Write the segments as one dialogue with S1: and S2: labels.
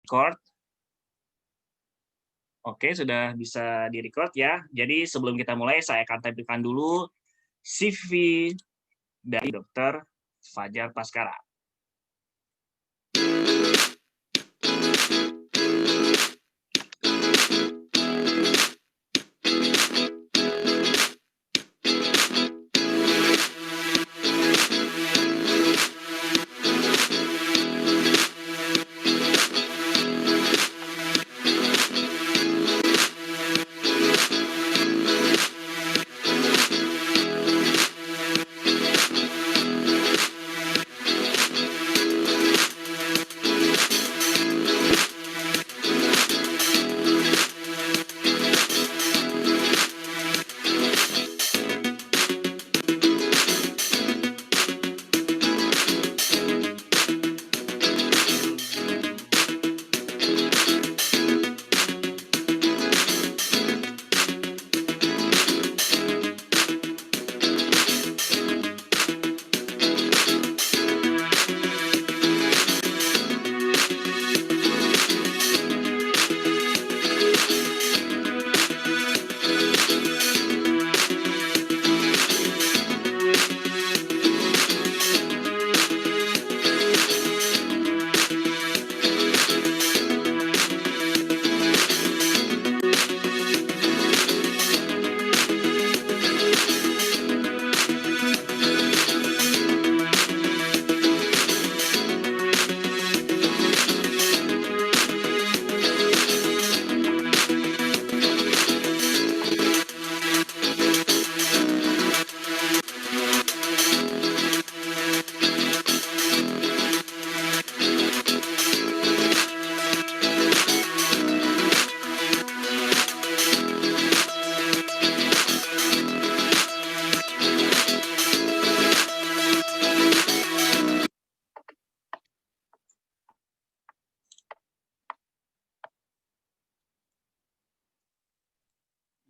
S1: record. Oke, sudah bisa di-record ya. Jadi sebelum kita mulai, saya akan tampilkan dulu CV dari Dr. Fajar Bhaskara.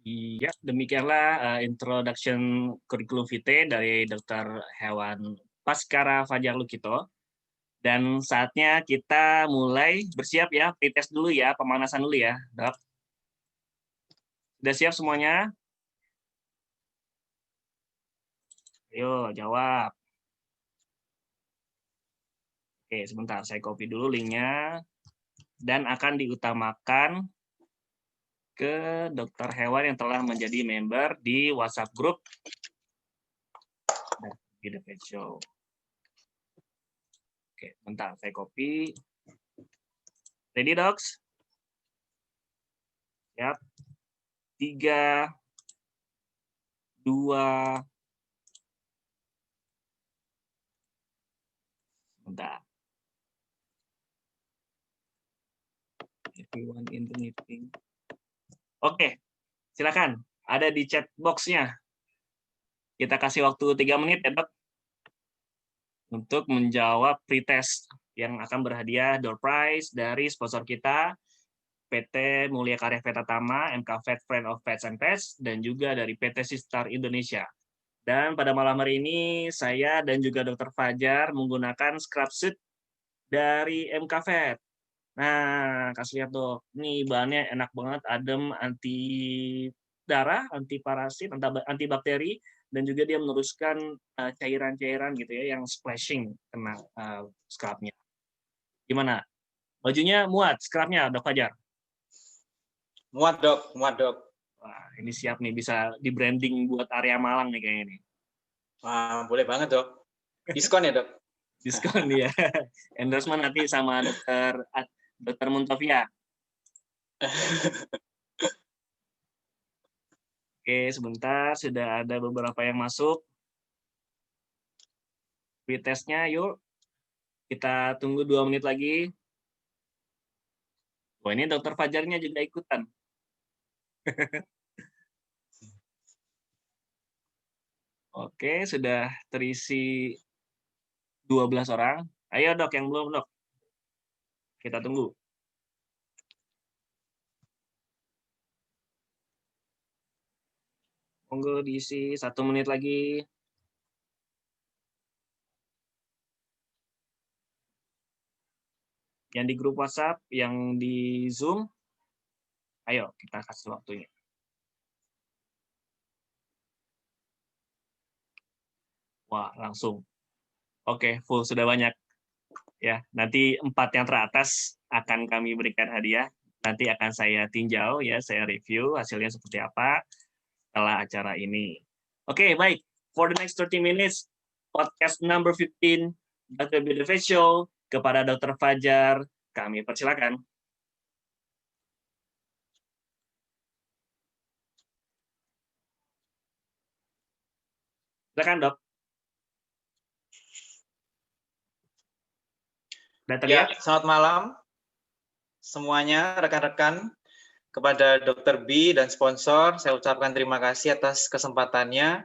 S1: Iya, demikianlah introduction curriculum vitae dari Dr. Hewan Bhaskara Fajar Lukito. Dan saatnya kita mulai bersiap ya, pretest dulu ya, pemanasan dulu ya, Dok. Sudah siap semuanya? Ayo, jawab. Oke, sebentar, saya copy dulu linknya. Dan akan diutamakan ke Dr. Hewan yang telah menjadi member di WhatsApp group di The Pet Show. Oke, bentar, saya copy. Ready, Docs? Siap. 3, 2, bentar. Everyone in the meeting. Oke, silakan. Ada di chat box-nya. Kita kasih waktu 3 menit ya, Dok, untuk menjawab pretest yang akan berhadiah door prize dari sponsor kita, PT Mulia Karya Vetatama, MK Vet Friend of Pets and Pets, dan juga dari PT Sistar Indonesia. Dan pada malam hari ini, saya dan juga Dr. Fajar menggunakan scrub suit dari MK Vet. Nah, kasih lihat, Dok. Ini bahannya enak banget, adem, anti darah, anti parasit, anti bakteri, dan juga dia meneruskan cairan-cairan gitu ya yang splashing kena scrubnya. Gimana? Bajunya muat, scrubnya, Dok Fajar?
S2: Muat, Dok. Muat, Dok.
S1: Wah, ini siap nih, bisa di branding buat area Malang nih kayaknya nih.
S2: Wah, boleh banget, Dok. Diskon ya, Dok?
S1: Diskon ya. Endorsement nanti sama Dr. Muntovia. Oke, sebentar, sudah ada beberapa yang masuk. Pretestnya yuk. Kita tunggu 2 menit lagi. Wah, ini Dr. Fajarnya juga ikutan. Oke, sudah terisi 12 orang. Ayo, Dok, yang belum, Dok. Kita tunggu. Monggo diisi 1 menit lagi. Yang di grup WhatsApp, yang di Zoom, ayo kita kasih waktunya. Wah, langsung. Oke, full sudah banyak. Ya, nanti 4 yang teratas akan kami berikan hadiah. Nanti akan saya tinjau ya, saya review hasilnya seperti apa setelah acara ini. Oke, baik. For the next 30 minutes, podcast number 15, Dr. Beauty Show, kepada Dr. Fajar, kami persilakan. Silakan, Dok. Sudah terlihat?
S2: Ya, selamat malam semuanya, rekan-rekan. Kepada Dr. B dan sponsor, saya ucapkan terima kasih atas kesempatannya.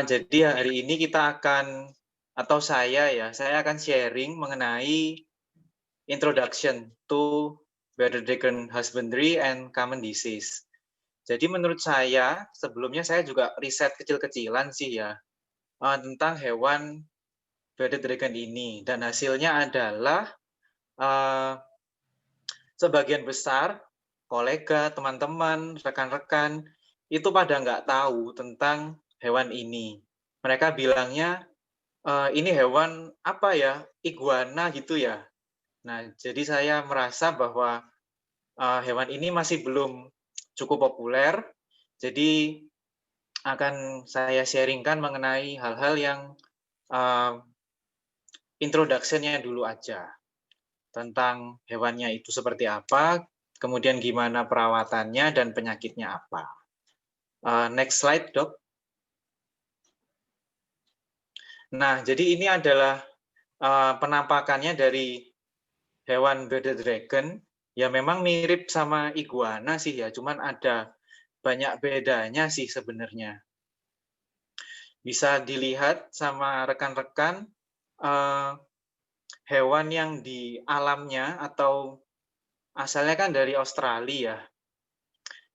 S2: Jadi hari ini kita akan, atau saya akan sharing mengenai introduction to Bearded Husbandry and Common Disease. Jadi menurut saya, sebelumnya saya juga riset kecil-kecilan sih ya, tentang hewan bearded dragon ini. Dan hasilnya adalah sebagian besar kolega, teman-teman, rekan-rekan, itu pada nggak tahu tentang hewan ini. Mereka bilangnya, ini hewan apa ya, iguana gitu ya. Nah, jadi saya merasa bahwa hewan ini masih belum cukup populer, jadi akan saya sharingkan mengenai hal-hal yang introduction-nya dulu aja. Tentang hewannya itu seperti apa, kemudian gimana perawatannya, dan penyakitnya apa. Next slide, Dok. Nah, jadi ini adalah penampakannya dari hewan bearded dragon. Ya memang mirip sama iguana sih ya, cuman ada banyak bedanya sih sebenarnya. Bisa dilihat sama rekan-rekan hewan yang di alamnya atau asalnya kan dari Australia.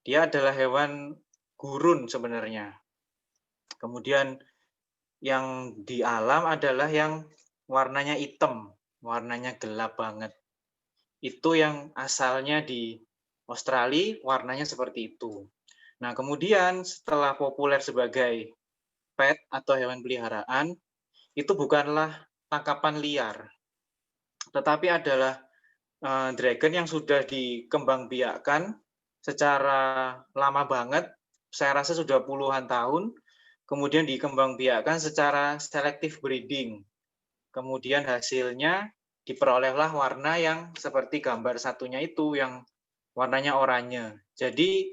S2: Dia adalah hewan gurun sebenarnya. Kemudian yang di alam adalah yang warnanya hitam, warnanya gelap banget. Itu yang asalnya di Australia, warnanya seperti itu. Nah, kemudian setelah populer sebagai pet atau hewan peliharaan, itu bukanlah tangkapan liar, tetapi adalah dragon yang sudah dikembangbiakkan secara lama banget, saya rasa sudah puluhan tahun, kemudian dikembangbiakkan secara selective breeding. Kemudian hasilnya diperolehlah warna yang seperti gambar satunya itu, yang warnanya oranye. Jadi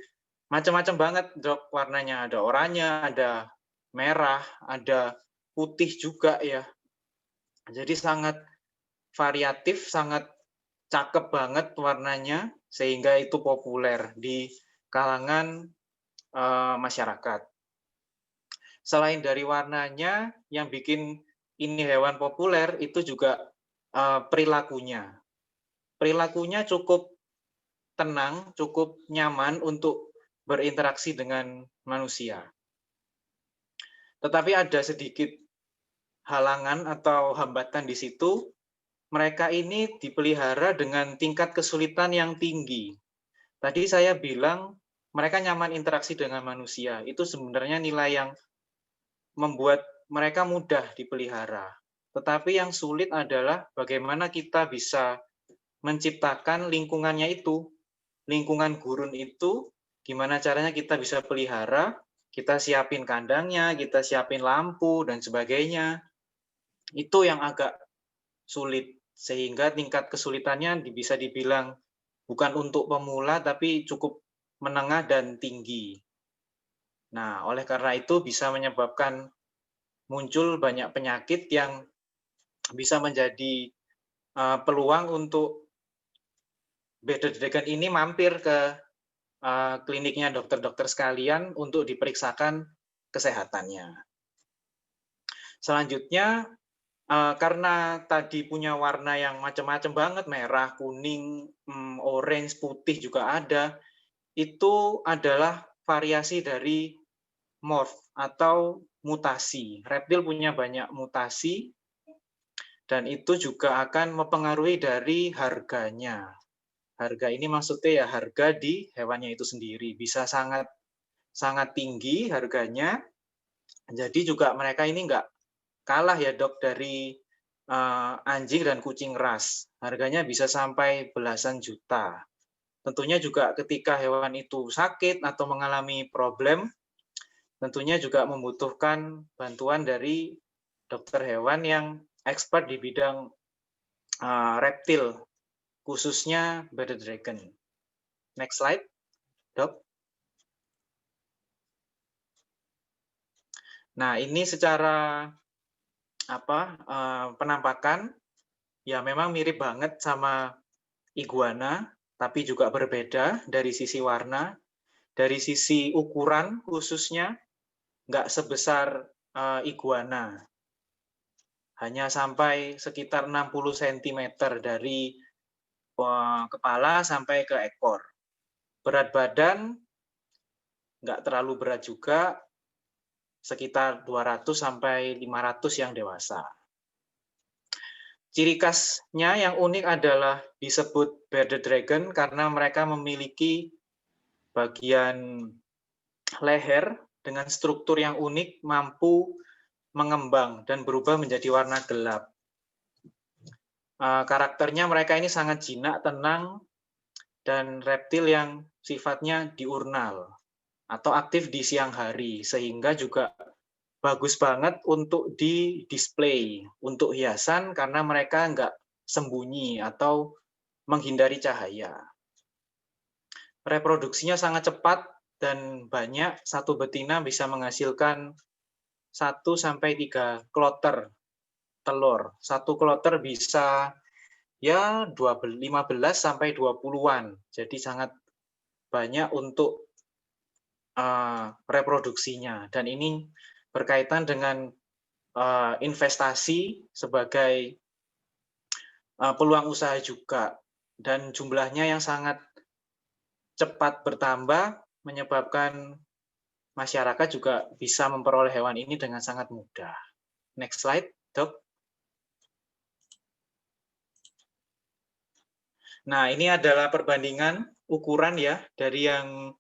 S2: macam-macam banget, Dok, warnanya. Ada oranye, ada merah, ada putih juga ya. Jadi sangat variatif, sangat cakep banget warnanya, sehingga itu populer di kalangan masyarakat. Selain dari warnanya, yang bikin ini hewan populer itu juga perilakunya. Perilakunya cukup tenang, cukup nyaman untuk berinteraksi dengan manusia. Tetapi ada sedikit halangan atau hambatan di situ. Mereka ini dipelihara dengan tingkat kesulitan yang tinggi. Tadi saya bilang mereka nyaman interaksi dengan manusia. Itu sebenarnya nilai yang membuat mereka mudah dipelihara. Tetapi yang sulit adalah bagaimana kita bisa menciptakan lingkungannya itu. Lingkungan gurun itu, gimana caranya kita bisa pelihara, kita siapin kandangnya, kita siapin lampu, dan sebagainya. Itu yang agak sulit, sehingga tingkat kesulitannya bisa dibilang bukan untuk pemula, tapi cukup menengah dan tinggi. Nah, oleh karena itu bisa menyebabkan muncul banyak penyakit yang bisa menjadi peluang untuk bearded dragon ini mampir ke kliniknya dokter-dokter sekalian untuk diperiksakan kesehatannya. Selanjutnya, karena tadi punya warna yang macam-macam banget, merah, kuning, orange, putih juga ada, itu adalah variasi dari morph atau mutasi. Reptil punya banyak mutasi, dan itu juga akan mempengaruhi dari harganya. Harga ini maksudnya ya harga di hewannya itu sendiri. Bisa sangat tinggi harganya, jadi juga mereka ini nggak kalah ya dok dari anjing dan kucing ras. Harganya bisa sampai belasan juta. Tentunya juga ketika hewan itu sakit atau mengalami problem, tentunya juga membutuhkan bantuan dari dokter hewan yang expert di bidang reptil, khususnya bearded dragon. Next slide, dok. Nah, ini secara penampakan ya memang mirip banget sama iguana, tapi juga berbeda dari sisi warna, dari sisi ukuran khususnya nggak sebesar iguana. Hanya sampai sekitar 60 cm dari kepala sampai ke ekor. Berat badan nggak terlalu berat juga, sekitar 200 sampai 500 yang dewasa. Ciri khasnya yang unik adalah disebut bearded dragon karena mereka memiliki bagian leher dengan struktur yang unik, mampu mengembang dan berubah menjadi warna gelap. Karakternya mereka ini sangat jinak, tenang, dan reptil yang sifatnya diurnal atau aktif di siang hari, sehingga juga bagus banget untuk di-display, untuk hiasan karena mereka nggak sembunyi atau menghindari cahaya. Reproduksinya sangat cepat dan banyak, satu betina bisa menghasilkan 1-3 kloter telur. Satu kloter bisa ya 15-20-an. Jadi sangat banyak untuk reproduksinya. Dan ini berkaitan dengan investasi sebagai peluang usaha juga. Dan jumlahnya yang sangat cepat bertambah menyebabkan masyarakat juga bisa memperoleh hewan ini dengan sangat mudah. Next slide, dok. Nah, ini adalah perbandingan ukuran ya dari yang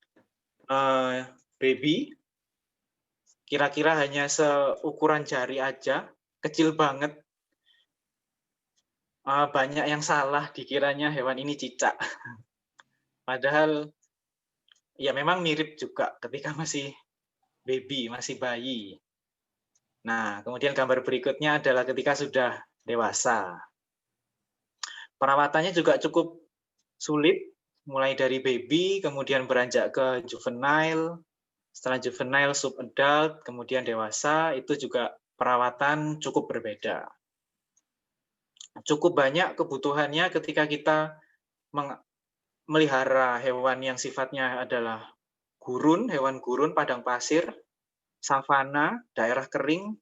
S2: baby. Kira-kira hanya seukuran jari aja, kecil banget. Banyak yang salah dikiranya hewan ini cicak. Padahal ya memang mirip juga ketika masih baby, masih bayi. Nah, kemudian gambar berikutnya adalah ketika sudah dewasa. Perawatannya juga cukup sulit, mulai dari baby, kemudian beranjak ke juvenile, setelah juvenile subadult, kemudian dewasa, itu juga perawatan cukup berbeda. Cukup banyak kebutuhannya ketika kita melihara hewan yang sifatnya adalah gurun, hewan gurun, padang pasir, savana, daerah kering.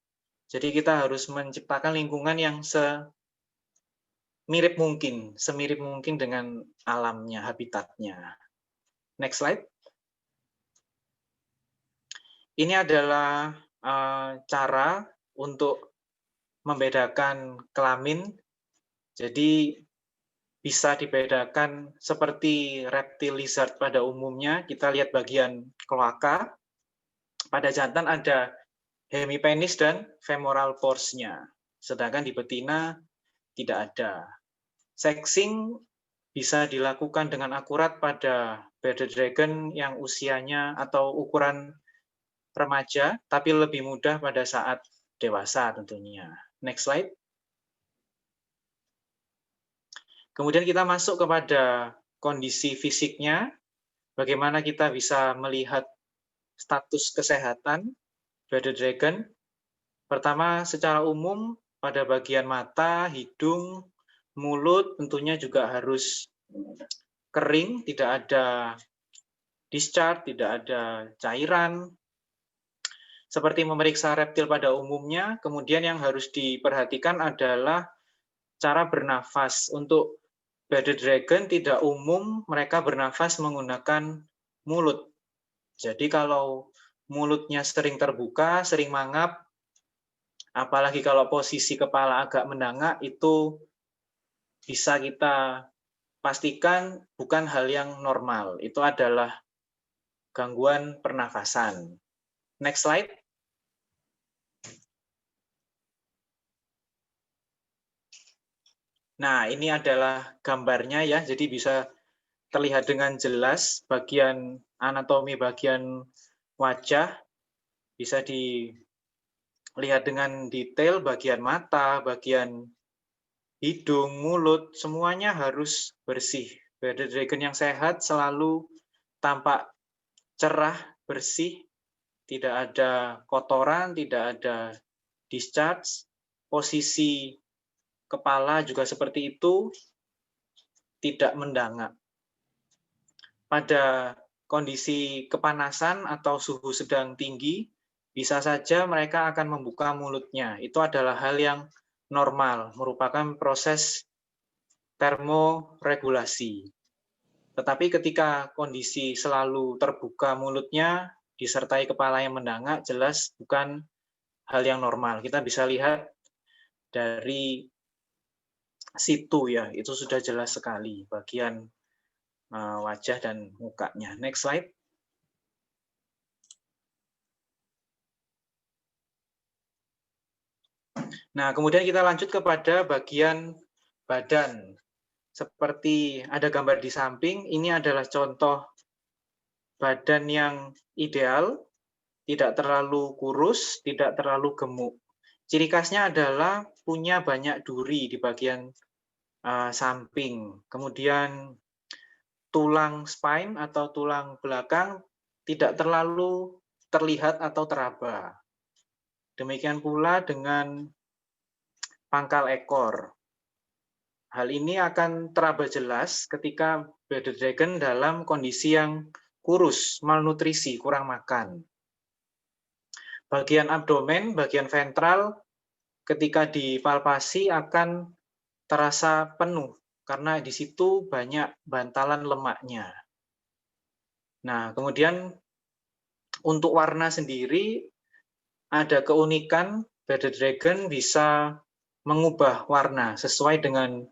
S2: Jadi kita harus menciptakan lingkungan yang semirip mungkin dengan alamnya, habitatnya. Next slide. Ini adalah cara untuk membedakan kelamin. Jadi bisa dibedakan seperti reptil lizard pada umumnya. Kita lihat bagian kloaka. Pada jantan ada hemipenis dan femoral pores-nya. Sedangkan di betina tidak ada. Sexing bisa dilakukan dengan akurat pada bearded dragon yang usianya atau ukuran remaja, tapi lebih mudah pada saat dewasa tentunya. Next slide. Kemudian kita masuk kepada kondisi fisiknya, bagaimana kita bisa melihat status kesehatan bearded dragon. Pertama, secara umum pada bagian mata, hidung, mulut tentunya juga harus kering, tidak ada discharge, tidak ada cairan. Seperti memeriksa reptil pada umumnya, kemudian yang harus diperhatikan adalah cara bernafas. Untuk bearded dragon tidak umum mereka bernafas menggunakan mulut. Jadi kalau mulutnya sering terbuka, sering mangap, Apalagi kalau posisi kepala agak mendangak, itu bisa kita pastikan bukan hal yang normal. Itu adalah gangguan pernafasan. Next slide. Nah, ini adalah gambarnya ya, jadi bisa terlihat dengan jelas bagian anatomi bagian wajah, bisa dilihat dengan detail bagian mata, bagian hidung, mulut, semuanya harus bersih. Bearded dragon yang sehat selalu tampak cerah, bersih, tidak ada kotoran, tidak ada discharge, posisi kepala juga seperti itu, tidak mendangak. Pada kondisi kepanasan atau suhu sedang tinggi, bisa saja mereka akan membuka mulutnya. Itu adalah hal yang normal, merupakan proses termoregulasi. Tetapi ketika kondisi selalu terbuka mulutnya, disertai kepala yang mendangak, jelas bukan hal yang normal. Kita bisa lihat dari situ ya, itu sudah jelas sekali bagian wajah dan mukanya. Next slide. Nah, kemudian kita lanjut kepada bagian badan. Seperti ada gambar di samping, ini adalah contoh badan yang ideal, tidak terlalu kurus, tidak terlalu gemuk. Ciri khasnya adalah punya banyak duri di bagian samping. Kemudian tulang spine atau tulang belakang tidak terlalu terlihat atau teraba. Demikian pula dengan pangkal ekor. Hal ini akan teraba jelas ketika bearded dragon dalam kondisi yang kurus, malnutrisi, kurang makan. Bagian abdomen, bagian ventral, ketika dipalpasi akan terasa penuh, karena di situ banyak bantalan lemaknya. Nah, kemudian untuk warna sendiri, ada keunikan bearded dragon bisa mengubah warna sesuai dengan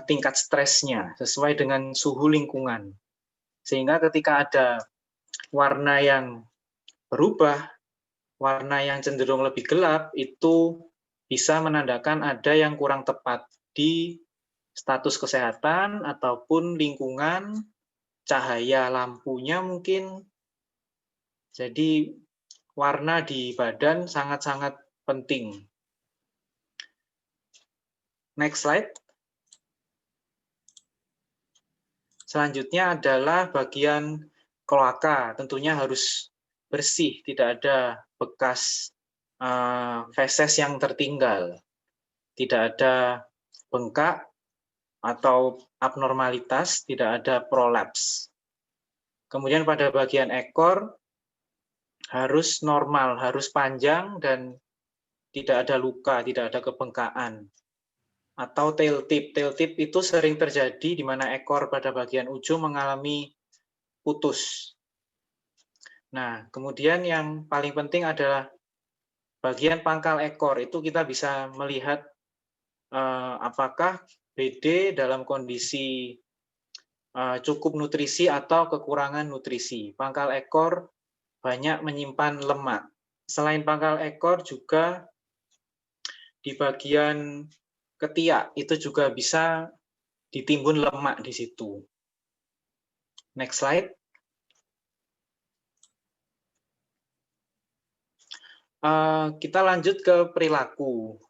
S2: tingkat stresnya, sesuai dengan suhu lingkungan. Sehingga ketika ada warna yang berubah, warna yang cenderung lebih gelap, itu bisa menandakan ada yang kurang tepat di status kesehatan ataupun lingkungan, cahaya lampunya mungkin. Jadi warna di badan sangat-sangat penting. Next slide. Selanjutnya adalah bagian kloaka. Tentunya harus bersih, tidak ada bekas feses yang tertinggal. Tidak ada bengkak atau abnormalitas, tidak ada prolaps. Kemudian pada bagian ekor harus normal, harus panjang dan tidak ada luka, tidak ada kebengkakan. Atau tail tip. Tail tip itu sering terjadi di mana ekor pada bagian ujung mengalami putus. Nah, kemudian yang paling penting adalah bagian pangkal ekor. Itu kita bisa melihat apakah BD dalam kondisi cukup nutrisi atau kekurangan nutrisi. Pangkal ekor banyak menyimpan lemak. Selain pangkal ekor juga di bagian ketiak itu juga bisa ditimbun lemak di situ. Next slide. Kita lanjut ke perilaku.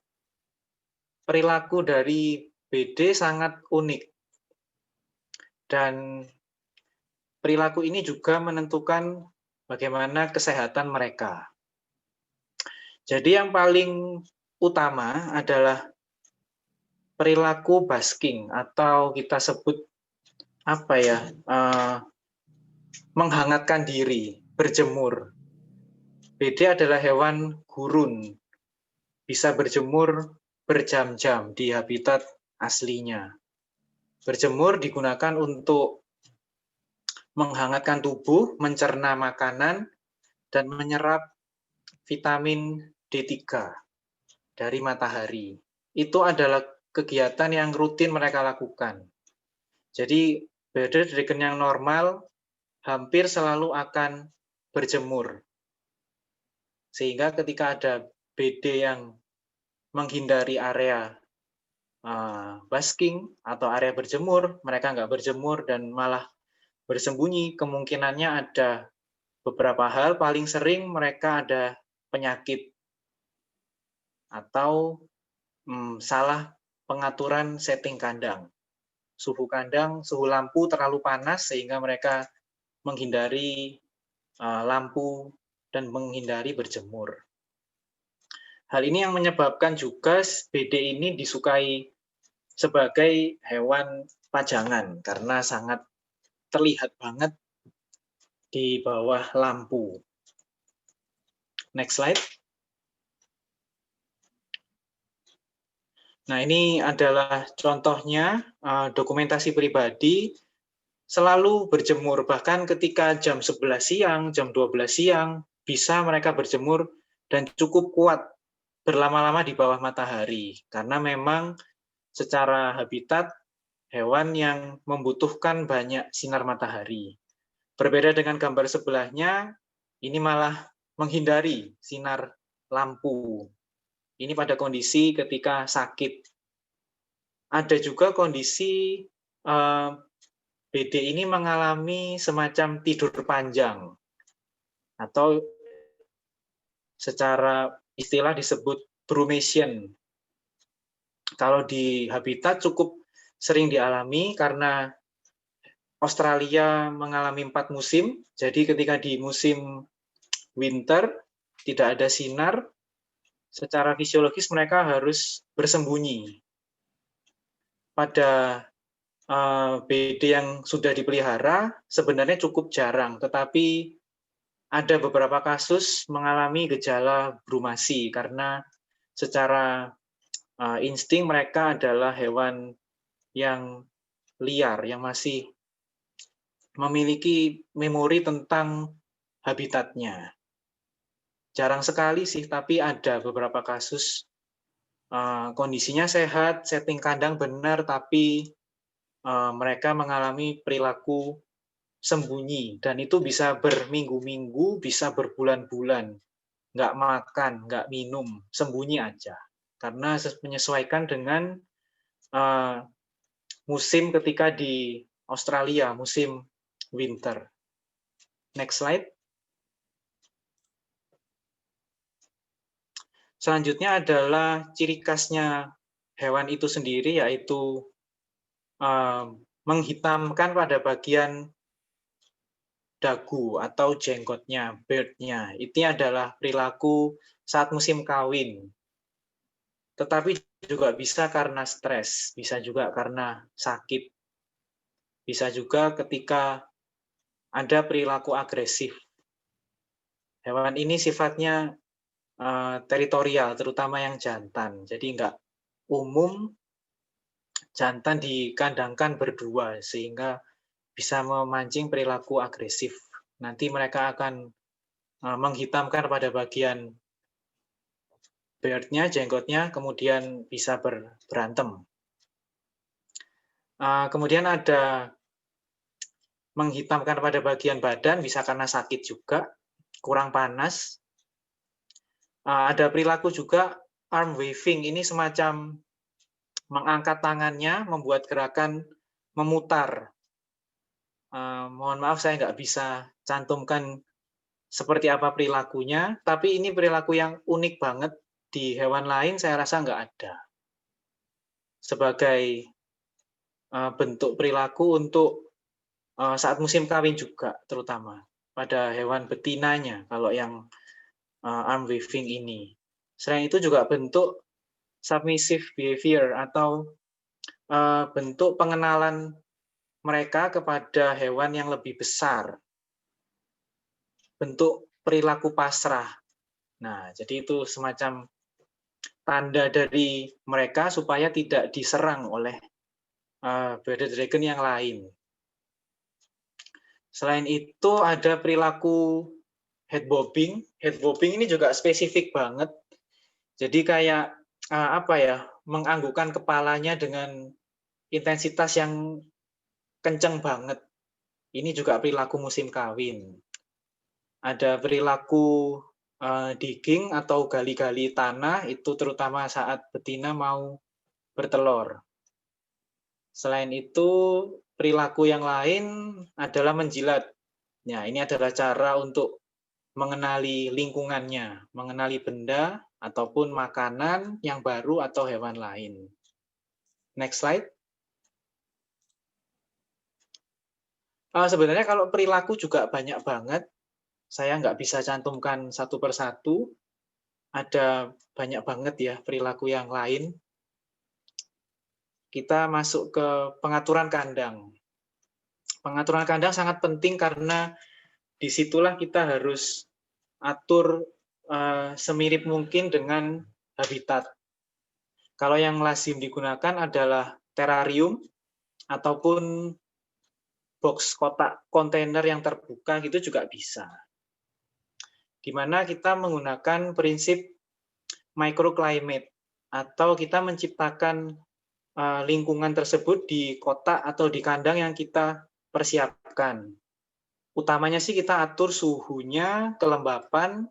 S2: Perilaku dari BD sangat unik. Dan perilaku ini juga menentukan bagaimana kesehatan mereka. Jadi yang paling utama adalah perilaku basking atau kita sebut apa ya, menghangatkan diri, berjemur. BD adalah hewan gurun, bisa berjemur berjam-jam di habitat aslinya. Berjemur digunakan untuk menghangatkan tubuh, mencerna makanan, dan menyerap vitamin D3. dari matahari. Itu adalah kegiatan yang rutin mereka lakukan. Jadi bearded dragon yang normal hampir selalu akan berjemur. Sehingga ketika ada BD yang menghindari area basking atau area berjemur, mereka nggak berjemur dan malah bersembunyi, kemungkinannya ada beberapa hal. Paling sering mereka ada penyakit atau salah pengaturan setting kandang. Suhu kandang, suhu lampu terlalu panas sehingga mereka menghindari lampu dan menghindari berjemur. Hal ini yang menyebabkan juga BD ini disukai sebagai hewan pajangan karena sangat terlihat banget di bawah lampu. Next slide. Nah, ini adalah contohnya dokumentasi pribadi selalu berjemur. Bahkan ketika jam 11 siang, jam 12 siang, bisa mereka berjemur dan cukup kuat berlama-lama di bawah matahari. Karena memang secara habitat hewan yang membutuhkan banyak sinar matahari. Berbeda dengan gambar sebelahnya, ini malah menghindari sinar lampu. Ini pada kondisi ketika sakit. Ada juga kondisi BD ini mengalami semacam tidur panjang atau secara istilah disebut brumation. Kalau di habitat cukup sering dialami karena Australia mengalami 4 musim. Jadi ketika di musim winter tidak ada sinar, secara fisiologis mereka harus bersembunyi. Pada BD yang sudah dipelihara sebenarnya cukup jarang, tetapi ada beberapa kasus mengalami gejala brumasi karena secara insting mereka adalah hewan yang liar, yang masih memiliki memori tentang habitatnya. Jarang sekali sih, tapi ada beberapa kasus kondisinya sehat, setting kandang benar, tapi mereka mengalami perilaku sembunyi, dan itu bisa berminggu-minggu, bisa berbulan-bulan, nggak makan, nggak minum, sembunyi aja, karena menyesuaikan dengan musim ketika di Australia, musim winter. Next slide. Selanjutnya adalah ciri khasnya hewan itu sendiri, yaitu menghitamkan pada bagian dagu atau jenggotnya, beard-nya. Ini adalah perilaku saat musim kawin. Tetapi juga bisa karena stres, bisa juga karena sakit, bisa juga ketika ada perilaku agresif. Hewan ini sifatnya teritorial, terutama yang jantan. Jadi nggak umum, jantan dikandangkan berdua, sehingga bisa memancing perilaku agresif. Nanti mereka akan menghitamkan pada bagian beard-nya, jenggotnya, kemudian bisa berantem. Kemudian ada menghitamkan pada bagian badan, bisa karena sakit juga, kurang panas. Ada perilaku juga arm waving, ini semacam mengangkat tangannya, membuat gerakan memutar. Mohon maaf saya nggak bisa cantumkan seperti apa perilakunya, tapi ini perilaku yang unik banget, di hewan lain saya rasa nggak ada. Sebagai bentuk perilaku untuk saat musim kawin juga, terutama pada hewan betinanya, kalau yang arm waving ini. Selain itu juga bentuk submissive behavior atau bentuk pengenalan mereka kepada hewan yang lebih besar. Bentuk perilaku pasrah. Nah, jadi itu semacam tanda dari mereka supaya tidak diserang oleh bearded dragon yang lain. Selain itu ada perilaku head bobbing. Head bobbing ini juga spesifik banget. Jadi kayak apa ya, menganggukkan kepalanya dengan intensitas yang kenceng banget. Ini juga perilaku musim kawin. Ada perilaku digging atau gali-gali tanah, itu terutama saat betina mau bertelur. Selain itu, perilaku yang lain adalah menjilat. Nah, ini adalah cara untuk mengenali lingkungannya, mengenali benda ataupun makanan yang baru atau hewan lain. Next slide. Sebenarnya kalau perilaku juga banyak banget. Saya nggak bisa cantumkan satu persatu. Ada banyak banget ya perilaku yang lain. Kita masuk ke pengaturan kandang. Pengaturan kandang sangat penting karena disitulah kita harus atur semirip mungkin dengan habitat. Kalau yang lazim digunakan adalah terarium ataupun box kotak kontainer yang terbuka gitu juga bisa. Di mana kita menggunakan prinsip microclimate atau kita menciptakan lingkungan tersebut di kotak atau di kandang yang kita persiapkan. Utamanya sih kita atur suhunya, kelembapan,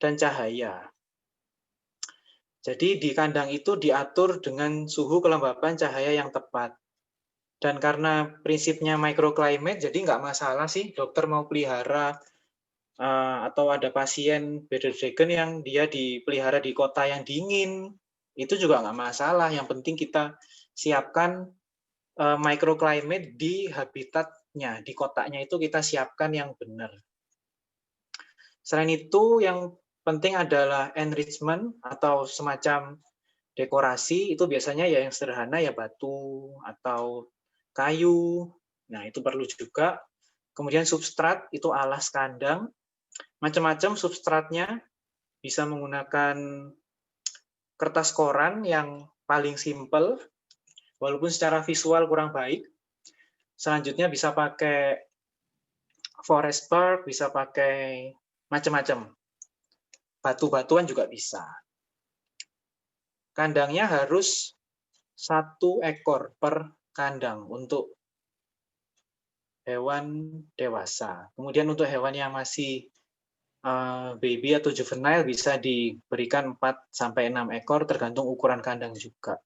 S2: dan cahaya. Jadi di kandang itu diatur dengan suhu, kelembapan, cahaya yang tepat. Dan karena prinsipnya microclimate, jadi nggak masalah sih dokter mau pelihara atau ada pasien bearded dragon yang dia dipelihara di kota yang dingin, itu juga nggak masalah. Yang penting kita siapkan microclimate di habitatnya, di kotaknya itu kita siapkan yang benar. Selain itu, yang penting adalah enrichment atau semacam dekorasi, itu biasanya ya yang sederhana ya batu atau kayu. Nah, itu perlu juga. Kemudian substrat itu alas kandang. Macam-macam substratnya, bisa menggunakan kertas koran yang paling simple, walaupun secara visual kurang baik. Selanjutnya bisa pakai forest bark, bisa pakai macam-macam. Batu-batuan juga bisa. Kandangnya harus 1 ekor per kandang untuk hewan dewasa. Kemudian untuk hewan yang masih baby atau juvenile bisa diberikan 4-6 ekor tergantung ukuran kandang juga.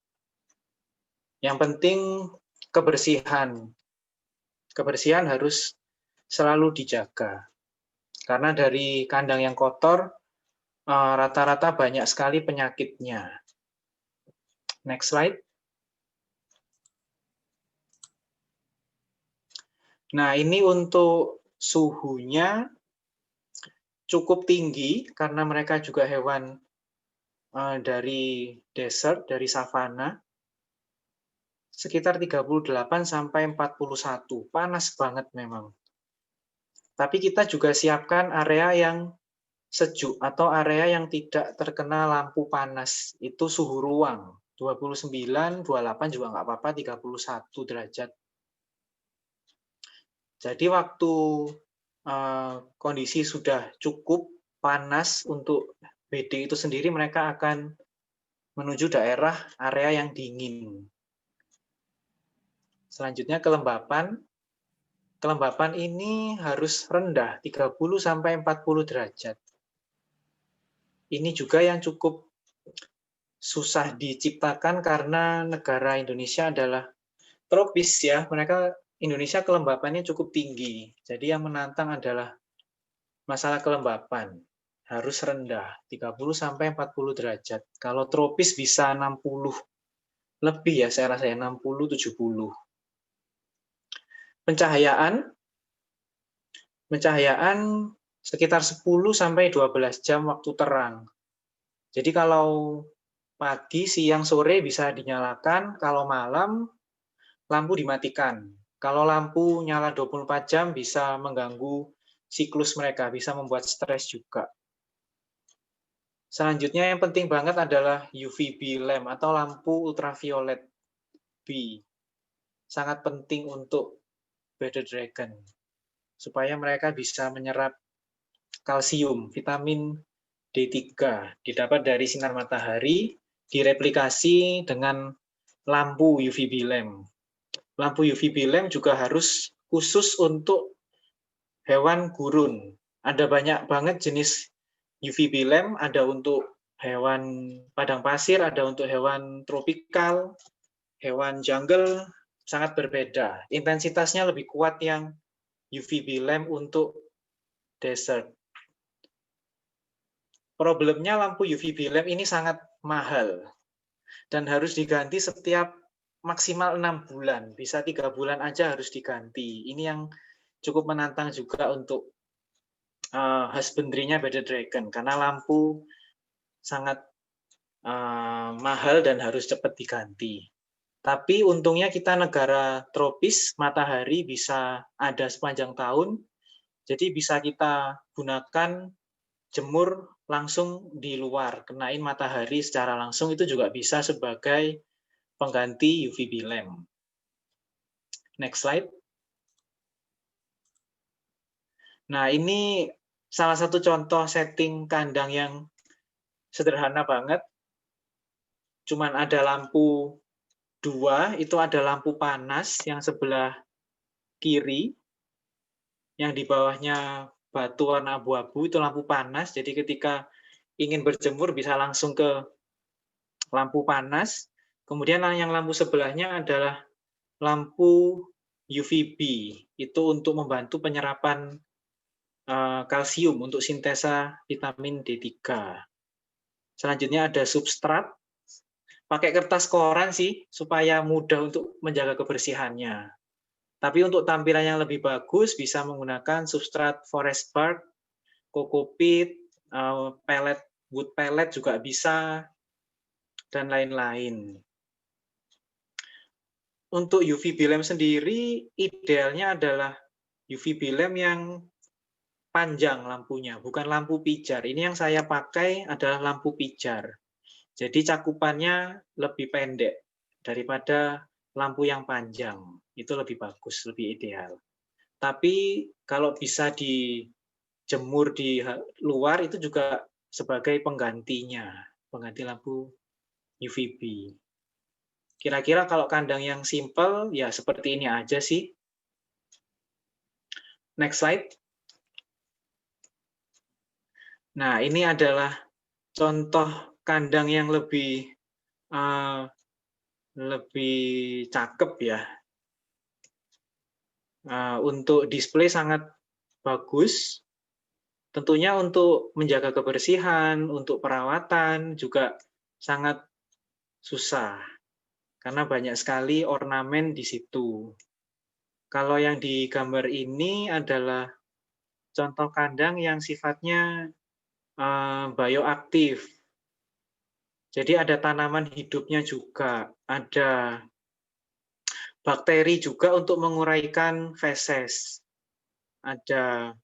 S2: Yang penting kebersihan. Kebersihan harus selalu dijaga. Karena dari kandang yang kotor, rata-rata banyak sekali penyakitnya. Next slide. Nah, ini untuk suhunya cukup tinggi karena mereka juga hewan dari desert, dari savana. Sekitar 38 sampai 41. Panas banget memang. Tapi kita juga siapkan area yang sejuk atau area yang tidak terkena lampu panas. Itu suhu ruang. 29, 28 juga nggak apa-apa, 31 derajat. Jadi waktu kondisi sudah cukup panas untuk BD itu sendiri, mereka akan menuju daerah area yang dingin. Selanjutnya kelembapan. Kelembapan ini harus rendah, 30 sampai 40 derajat. Ini juga yang cukup susah diciptakan karena negara Indonesia adalah tropis ya. Indonesia kelembapannya cukup tinggi. Jadi yang menantang adalah masalah kelembapan. Harus rendah, 30 sampai 40 derajat. Kalau tropis bisa 60 lebih ya, saya rasa ya 60 70. Pencahayaan sekitar 10 sampai 12 jam waktu terang. Jadi kalau pagi, siang, sore bisa dinyalakan, kalau malam lampu dimatikan. Kalau lampu nyala 24 jam bisa mengganggu siklus mereka, bisa membuat stres juga. Selanjutnya yang penting banget adalah UVB lamp atau lampu ultraviolet B. Sangat penting untuk bearded dragon supaya mereka bisa menyerap kalsium, vitamin D3 didapat dari sinar matahari direplikasi dengan lampu UVB lamp. Lampu UVB lamp juga harus khusus untuk hewan gurun. Ada banyak banget jenis UVB lamp, ada untuk hewan padang pasir, ada untuk hewan tropikal, hewan jungle, sangat berbeda. Intensitasnya lebih kuat yang UVB lamp untuk desert. Problemnya lampu UVB lamp ini sangat mahal dan harus diganti setiap maksimal 6 bulan. Bisa 3 bulan aja harus diganti. Ini yang cukup menantang juga untuk husbandry-nya Bearded Dragon karena lampu sangat mahal dan harus cepat diganti. Tapi untungnya kita negara tropis, matahari bisa ada sepanjang tahun, jadi bisa kita gunakan jemur langsung di luar, kenain matahari secara langsung, itu juga bisa sebagai pengganti UVB lamp. Next slide. Nah, ini salah satu contoh setting kandang yang sederhana banget. Cuman ada lampu 2, itu ada lampu panas yang sebelah kiri, yang di bawahnya batu warna abu-abu, itu lampu panas. Jadi ketika ingin berjemur bisa langsung ke lampu panas. Kemudian yang lampu sebelahnya adalah lampu UVB. Itu untuk membantu penyerapan kalsium untuk sintesa vitamin D3. Selanjutnya ada substrat. Pakai kertas koran sih, supaya mudah untuk menjaga kebersihannya. Tapi untuk tampilan yang lebih bagus, bisa menggunakan substrat forest bark, coco peat, pellet, wood pellet juga bisa, dan lain-lain. Untuk UVB lamp sendiri, idealnya adalah UVB lamp yang panjang lampunya, bukan lampu pijar. Ini yang saya pakai adalah lampu pijar. Jadi cakupannya lebih pendek daripada lampu yang panjang. Itu lebih bagus, lebih ideal. Tapi kalau bisa dijemur di luar itu juga sebagai penggantinya, pengganti lampu UVB. Kira-kira kalau kandang yang simple, ya seperti ini aja sih. Next slide. Nah, ini adalah contoh kandang yang lebih cakep ya. Untuk display sangat bagus. Tentunya untuk menjaga kebersihan, untuk perawatan juga sangat susah. Karena banyak sekali ornamen di situ. Kalau yang di gambar ini adalah contoh kandang yang sifatnya bioaktif. Jadi ada tanaman hidupnya juga, ada bakteri juga untuk menguraikan feses. Ada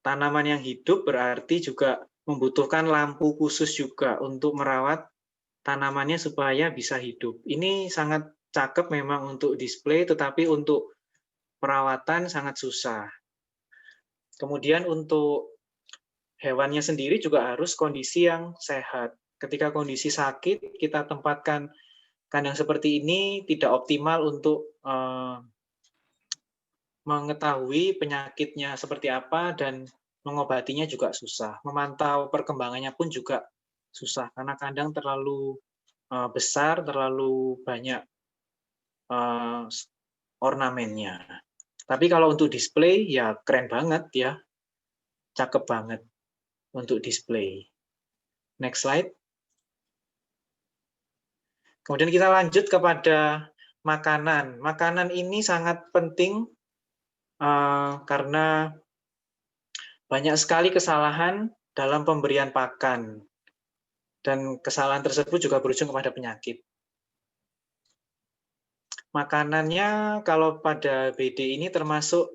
S2: tanaman yang hidup berarti juga membutuhkan lampu khusus juga untuk merawat tanamannya supaya bisa hidup. Ini sangat cakep memang untuk display, tetapi untuk perawatan sangat susah. Kemudian untuk hewannya sendiri juga harus kondisi yang sehat. Ketika kondisi sakit, kita tempatkan kandang seperti ini tidak optimal untuk mengetahui penyakitnya seperti apa dan mengobatinya juga susah. Memantau perkembangannya pun juga susah karena kandang terlalu besar, terlalu banyak ornamennya. Tapi kalau untuk display ya keren banget ya, cakep banget untuk display. Next slide. Kemudian kita lanjut kepada makanan. Makanan ini sangat penting karena banyak sekali kesalahan dalam pemberian pakan. Dan kesalahan tersebut juga berujung kepada penyakit. Makanannya kalau pada BD ini termasuk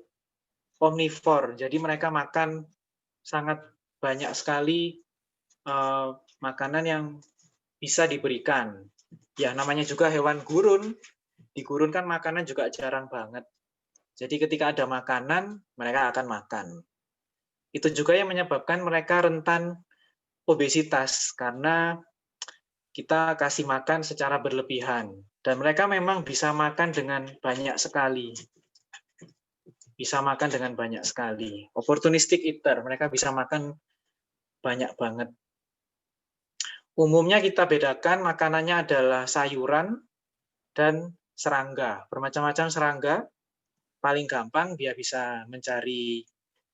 S2: omnivore. Jadi mereka makan sangat banyak sekali makanan yang bisa diberikan. Ya, namanya juga hewan gurun. Di gurun kan makanan juga jarang banget. Jadi ketika ada makanan, mereka akan makan. Itu juga yang menyebabkan mereka rentan obesitas, karena kita kasih makan secara berlebihan. Dan mereka memang bisa makan dengan banyak sekali. Bisa makan dengan banyak sekali. Opportunistic eater, mereka bisa makan banyak banget. Umumnya kita bedakan makanannya adalah sayuran dan serangga. Bermacam-macam serangga, paling gampang dia bisa mencari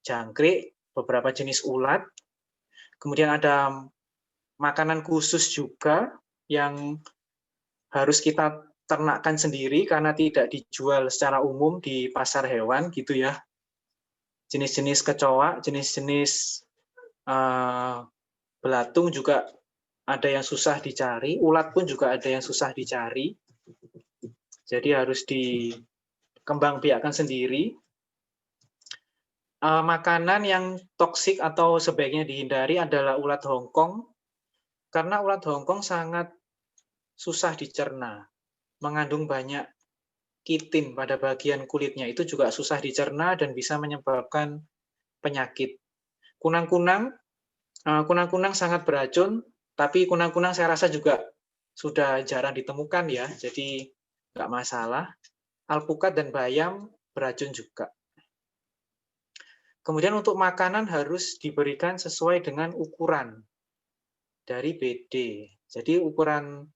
S2: jangkrik, beberapa jenis ulat. Kemudian ada makanan khusus juga yang harus kita ternakkan sendiri karena tidak dijual secara umum di pasar hewan gitu ya. Jenis-jenis kecoa, jenis-jenis belatung juga ada yang susah dicari, ulat pun juga ada yang susah dicari. Jadi harus dikembangbiakkan sendiri. Makanan yang toksik atau sebaiknya dihindari adalah ulat Hongkong, karena ulat Hongkong sangat susah dicerna, mengandung banyak kitin pada bagian kulitnya, itu juga susah dicerna dan bisa menyebabkan penyakit. Kunang-kunang sangat beracun, tapi kunang-kunang saya rasa juga sudah jarang ditemukan ya, jadi nggak masalah. Alpukat dan bayam beracun juga. Kemudian untuk makanan harus diberikan sesuai dengan ukuran dari BD. Jadi ukuran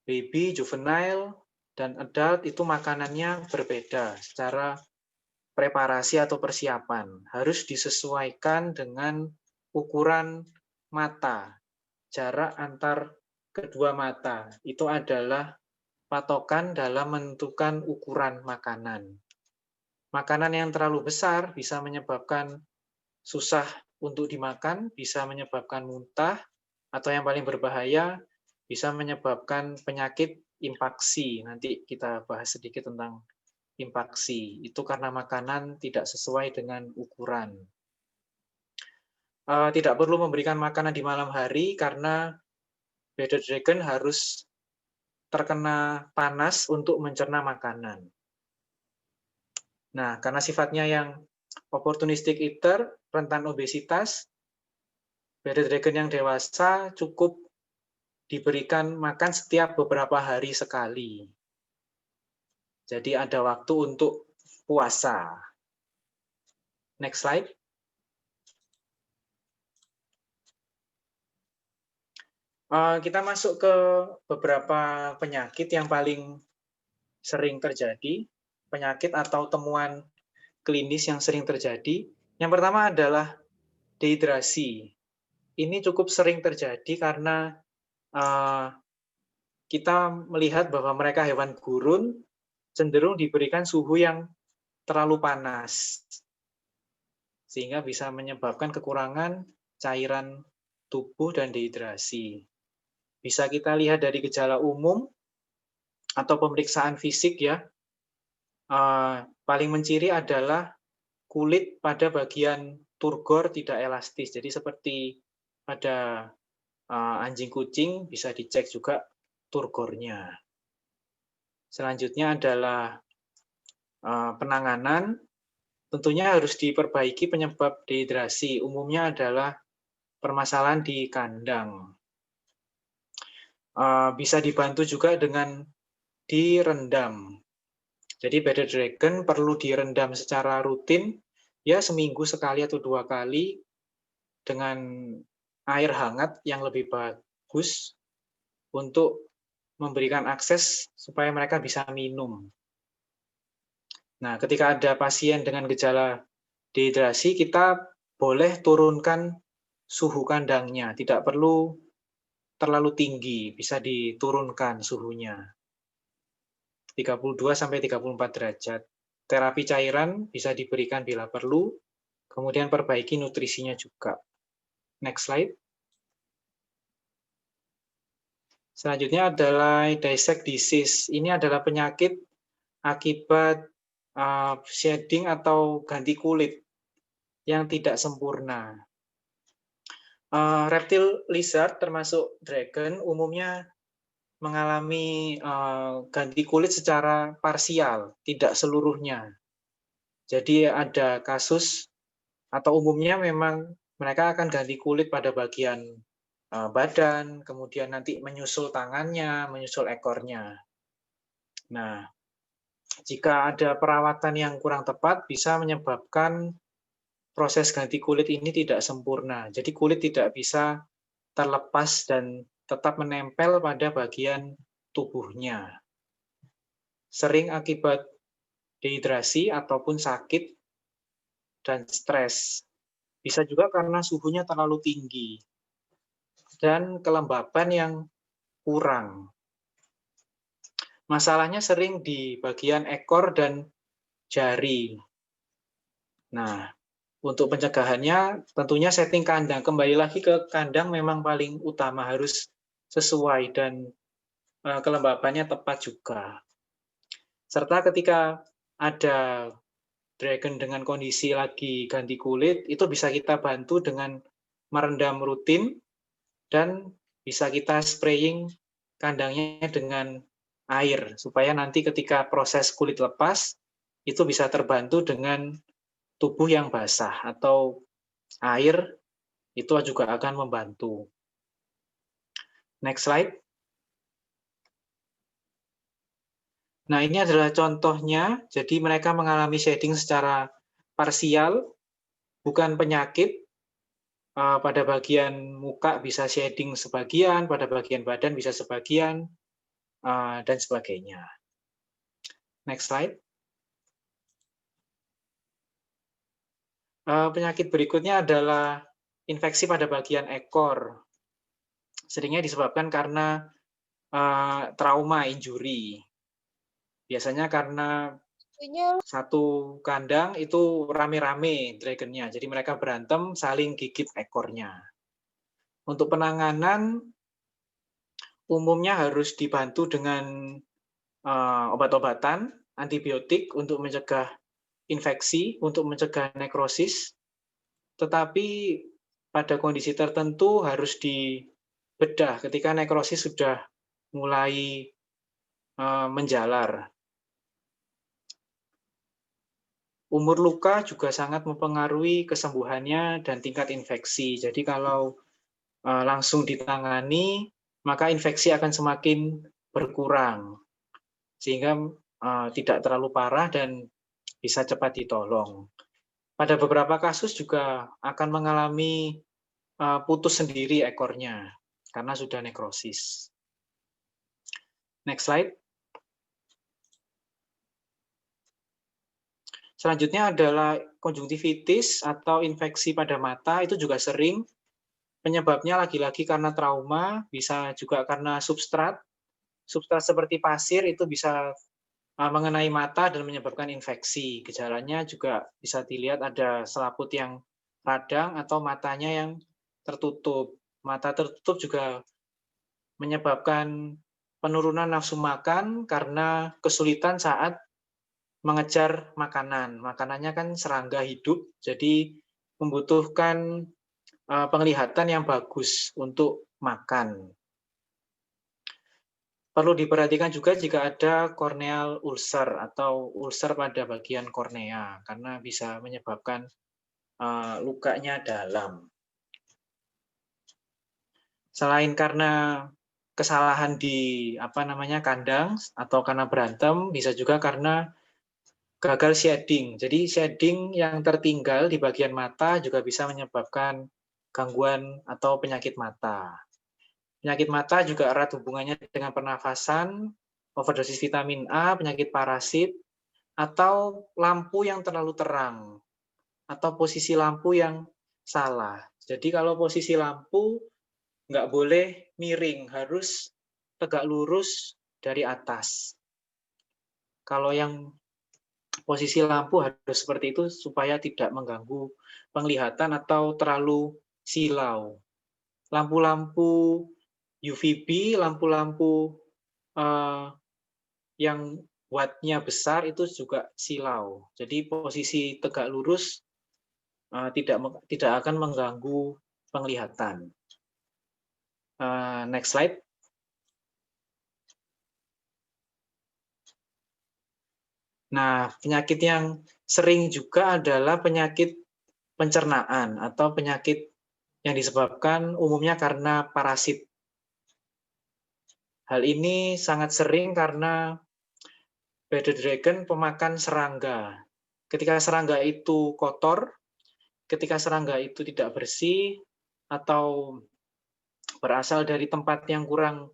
S2: baby, juvenile, dan adult itu makanannya berbeda secara preparasi atau persiapan. Harus disesuaikan dengan ukuran mata. Jarak antar kedua mata itu adalah patokan dalam menentukan ukuran makanan. Makanan yang terlalu besar bisa menyebabkan susah untuk dimakan, bisa menyebabkan muntah, atau yang paling berbahaya bisa menyebabkan penyakit impaksi. Nanti kita bahas sedikit tentang impaksi. Itu karena makanan tidak sesuai dengan ukuran. Tidak perlu memberikan makanan di malam hari karena bearded dragon harus terkena panas untuk mencerna makanan. Nah, karena sifatnya yang opportunistic eater, rentan obesitas, bearded dragon yang dewasa cukup diberikan makan setiap beberapa hari sekali. Jadi ada waktu untuk puasa. Next slide. Kita masuk ke beberapa penyakit yang paling sering terjadi, penyakit atau temuan klinis yang sering terjadi. Yang pertama adalah dehidrasi. Ini cukup sering terjadi karena kita melihat bahwa mereka hewan gurun cenderung diberikan suhu yang terlalu panas, sehingga bisa menyebabkan kekurangan cairan tubuh dan dehidrasi. Bisa kita lihat dari gejala umum atau pemeriksaan fisik ya. Paling menciri adalah kulit pada bagian turgor tidak elastis. Jadi seperti pada anjing kucing bisa dicek juga turgornya. Selanjutnya adalah penanganan. Tentunya harus diperbaiki penyebab dehidrasi. Umumnya adalah permasalahan di kandang. Bisa dibantu juga dengan direndam. Jadi bearded dragon perlu direndam secara rutin, ya seminggu sekali atau 2 kali dengan air hangat yang lebih bagus untuk memberikan akses supaya mereka bisa minum. Nah, ketika ada pasien dengan gejala dehidrasi, kita boleh turunkan suhu kandangnya, tidak perlu terlalu tinggi, bisa diturunkan suhunya. 32-34 derajat. Terapi cairan bisa diberikan bila perlu, kemudian perbaiki nutrisinya juga. Next slide. Selanjutnya adalah dissect disease. Ini adalah penyakit akibat shedding atau ganti kulit yang tidak sempurna. Reptile lizard termasuk dragon umumnya mengalami ganti kulit secara parsial, tidak seluruhnya. Jadi ada kasus atau umumnya memang mereka akan ganti kulit pada bagian badan, kemudian nanti menyusul tangannya, menyusul ekornya. Nah, jika ada perawatan yang kurang tepat, bisa menyebabkan proses ganti kulit ini tidak sempurna. Jadi kulit tidak bisa terlepas dan tetap menempel pada bagian tubuhnya. Sering akibat dehidrasi ataupun sakit dan stres. Bisa juga karena suhunya terlalu tinggi dan kelembapan yang kurang. Masalahnya sering di bagian ekor dan jari. Nah, untuk pencegahannya tentunya setting kandang. Kembali lagi ke kandang memang paling utama, harus sesuai dan kelembapannya tepat juga. Serta ketika ada dragon dengan kondisi lagi ganti kulit, itu bisa kita bantu dengan merendam rutin dan bisa kita spraying kandangnya dengan air, supaya nanti ketika proses kulit lepas, itu bisa terbantu dengan tubuh yang basah atau air, itu juga akan membantu. Next slide. Nah, ini adalah contohnya. Jadi mereka mengalami shedding secara parsial, bukan penyakit. Pada bagian muka bisa shedding sebagian, pada bagian badan bisa sebagian, dan sebagainya. Next slide. Penyakit berikutnya adalah infeksi pada bagian ekor. Seringnya disebabkan karena trauma, injury. Biasanya karena satu kandang itu rame-rame dragonnya, jadi mereka berantem saling gigit ekornya. Untuk penanganan umumnya harus dibantu dengan obat-obatan, antibiotik untuk mencegah infeksi, untuk mencegah nekrosis, tetapi pada kondisi tertentu harus dibedah ketika nekrosis sudah mulai menjalar. Umur luka juga sangat mempengaruhi kesembuhannya dan tingkat infeksi. Jadi kalau langsung ditangani, maka infeksi akan semakin berkurang, sehingga tidak terlalu parah dan bisa cepat ditolong. Pada beberapa kasus juga akan mengalami putus sendiri ekornya, karena sudah nekrosis. Next slide. Selanjutnya adalah konjungtivitis atau infeksi pada mata, itu juga sering. Penyebabnya lagi-lagi karena trauma, bisa juga karena substrat. Substrat seperti pasir itu bisa mengenai mata dan menyebabkan infeksi. Gejalanya juga bisa dilihat ada selaput yang radang atau matanya yang tertutup. Mata tertutup juga menyebabkan penurunan nafsu makan karena kesulitan saat mengejar makanan. Makanannya kan serangga hidup, jadi membutuhkan penglihatan yang bagus untuk makan. Perlu diperhatikan juga jika ada corneal ulcer atau ulcer pada bagian kornea, karena bisa menyebabkan lukanya dalam. Selain karena kesalahan di kandang atau karena berantem, bisa juga karena gagal shading. Jadi shading yang tertinggal di bagian mata juga bisa menyebabkan gangguan atau penyakit mata. Penyakit mata juga erat hubungannya dengan pernafasan, overdosis vitamin A, penyakit parasit, atau lampu yang terlalu terang, atau posisi lampu yang salah. Jadi kalau posisi lampu nggak boleh miring, harus tegak lurus dari atas. Kalau yang posisi lampu harus seperti itu supaya tidak mengganggu penglihatan atau terlalu silau. Lampu-lampu UVB, lampu-lampu yang wattnya besar itu juga silau. Jadi posisi tegak lurus tidak akan mengganggu penglihatan. Next slide. Nah, penyakit yang sering juga adalah penyakit pencernaan atau penyakit yang disebabkan umumnya karena parasit. Hal ini sangat sering karena bearded dragon pemakan serangga. Ketika serangga itu kotor, ketika serangga itu tidak bersih, atau berasal dari tempat yang kurang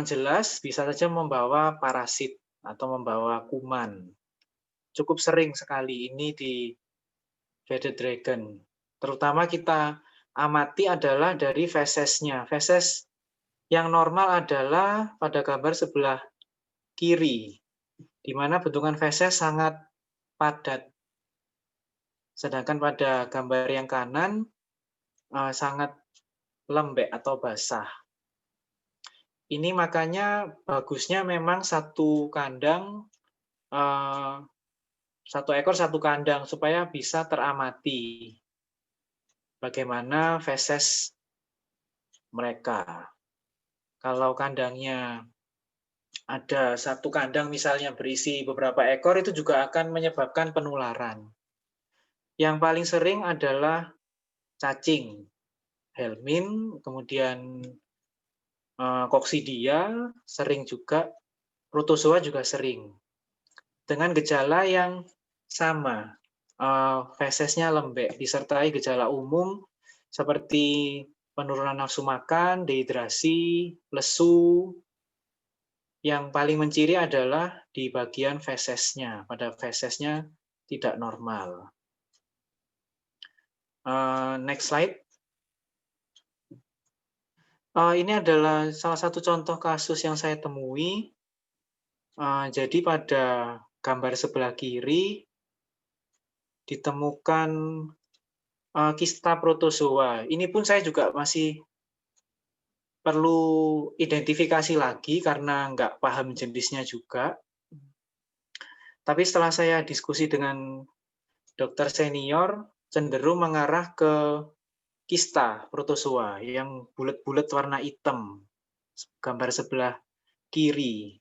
S2: jelas, bisa saja membawa parasit atau membawa kuman. Cukup sering sekali ini di bearded dragon. Terutama kita amati adalah dari fesesnya. Feses yang normal adalah pada gambar sebelah kiri, di mana bentukan feses sangat padat. Sedangkan pada gambar yang kanan sangat lembek atau basah. Ini makanya bagusnya memang satu kandang, satu ekor satu kandang, supaya bisa teramati bagaimana feses mereka. Kalau kandangnya ada satu kandang misalnya berisi beberapa ekor, itu juga akan menyebabkan penularan. Yang paling sering adalah cacing, helmin, kemudian coccidia, sering juga, protozoa juga sering. Dengan gejala yang sama, fesesnya lembek, disertai gejala umum seperti penurunan nafsu makan, dehidrasi, lesu. Yang paling menciri adalah di bagian fesesnya, pada fesesnya tidak normal. Next slide. Ini adalah salah satu contoh kasus yang saya temui. Jadi pada gambar sebelah kiri ditemukan kista protozoa. Ini pun saya juga masih perlu identifikasi lagi karena nggak paham jenisnya juga. Tapi setelah saya diskusi dengan dokter senior, cenderung mengarah ke kista protozoa yang bulat-bulat warna hitam, gambar sebelah kiri.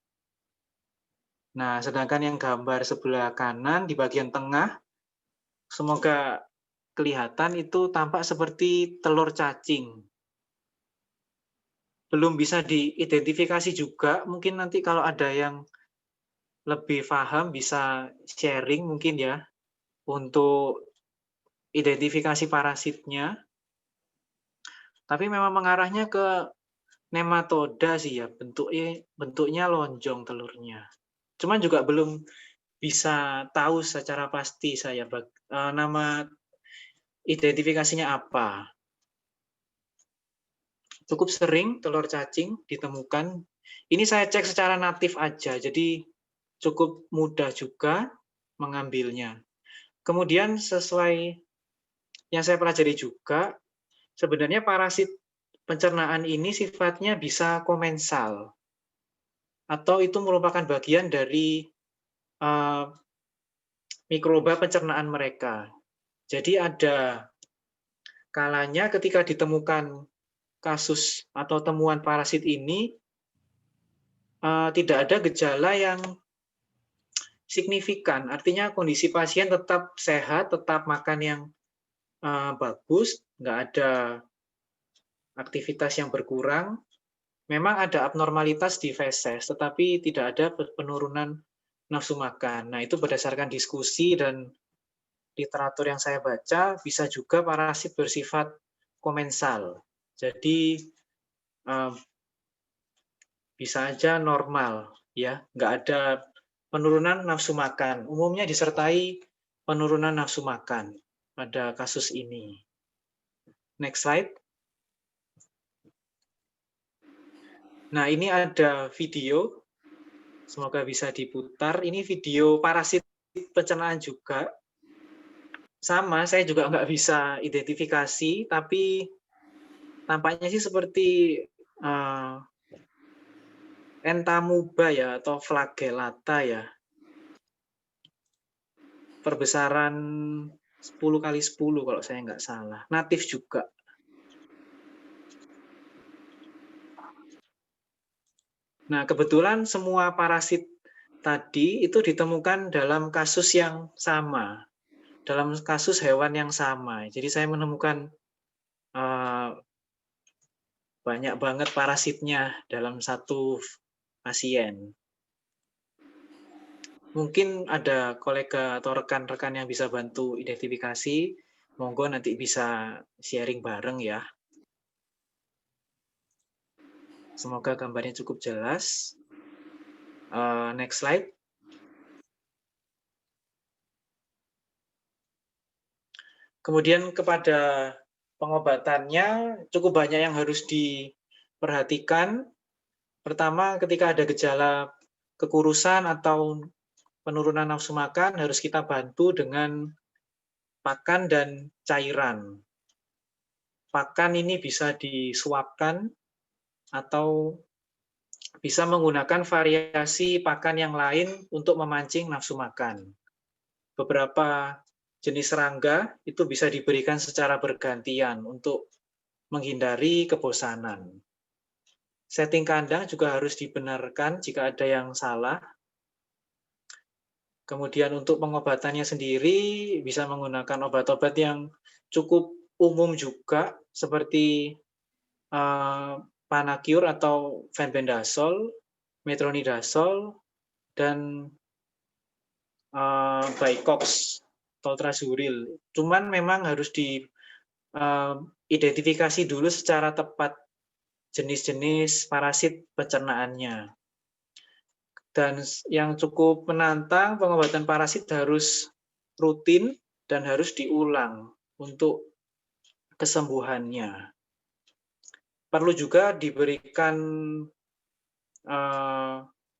S2: Nah, sedangkan yang gambar sebelah kanan di bagian tengah, semoga kelihatan, itu tampak seperti telur cacing. Belum bisa diidentifikasi juga, mungkin nanti kalau ada yang lebih paham bisa sharing mungkin ya, untuk identifikasi parasitnya. Tapi memang mengarahnya ke nematoda sih ya, bentuknya lonjong telurnya. Cuman juga belum bisa tahu secara pasti saya nama identifikasinya apa. Cukup sering telur cacing ditemukan. Ini saya cek secara natif aja, jadi cukup mudah juga mengambilnya. Kemudian sesuai yang saya pelajari juga, sebenarnya parasit pencernaan ini sifatnya bisa komensal, atau itu merupakan bagian dari mikroba pencernaan mereka. Jadi ada kalanya ketika ditemukan kasus atau temuan parasit ini, tidak ada gejala yang signifikan. Artinya kondisi pasien tetap sehat, tetap makan yang bagus, nggak ada aktivitas yang berkurang. Memang ada abnormalitas di feses, tetapi tidak ada penurunan nafsu makan. Nah, itu berdasarkan diskusi dan literatur yang saya baca, bisa juga parasit bersifat komensal. Jadi bisa aja normal, ya, nggak ada penurunan nafsu makan. Umumnya disertai penurunan nafsu makan pada kasus ini. Next slide. Nah, ini ada video, semoga bisa diputar. Ini video parasit pencernaan juga. Sama, saya juga nggak bisa identifikasi, tapi tampaknya sih seperti entamuba ya, atau flagellata ya. Perbesaran 10x10 kalau saya nggak salah. Natif juga. Nah, kebetulan semua parasit tadi itu ditemukan dalam kasus yang sama. Dalam kasus hewan yang sama. Jadi saya menemukan banyak banget parasitnya dalam satu pasien. Mungkin ada kolega atau rekan-rekan yang bisa bantu identifikasi, monggo nanti bisa sharing bareng ya. Semoga gambarnya cukup jelas. Next slide. Kemudian kepada pengobatannya cukup banyak yang harus diperhatikan. Pertama, ketika ada gejala kekurusan atau penurunan nafsu makan, harus kita bantu dengan pakan dan cairan. Pakan ini bisa disuapkan atau bisa menggunakan variasi pakan yang lain untuk memancing nafsu makan. Beberapa jenis serangga itu bisa diberikan secara bergantian untuk menghindari kebosanan. Setting kandang juga harus dibenarkan jika ada yang salah. Kemudian untuk pengobatannya sendiri bisa menggunakan obat-obat yang cukup umum juga seperti Panacur atau Fenbendazole, Metronidazole, dan Bicox, Toltrazuril. Cuman memang harus diidentifikasi dulu secara tepat jenis-jenis parasit pencernaannya. Dan yang cukup menantang, pengobatan parasit harus rutin dan harus diulang untuk kesembuhannya. Perlu juga diberikan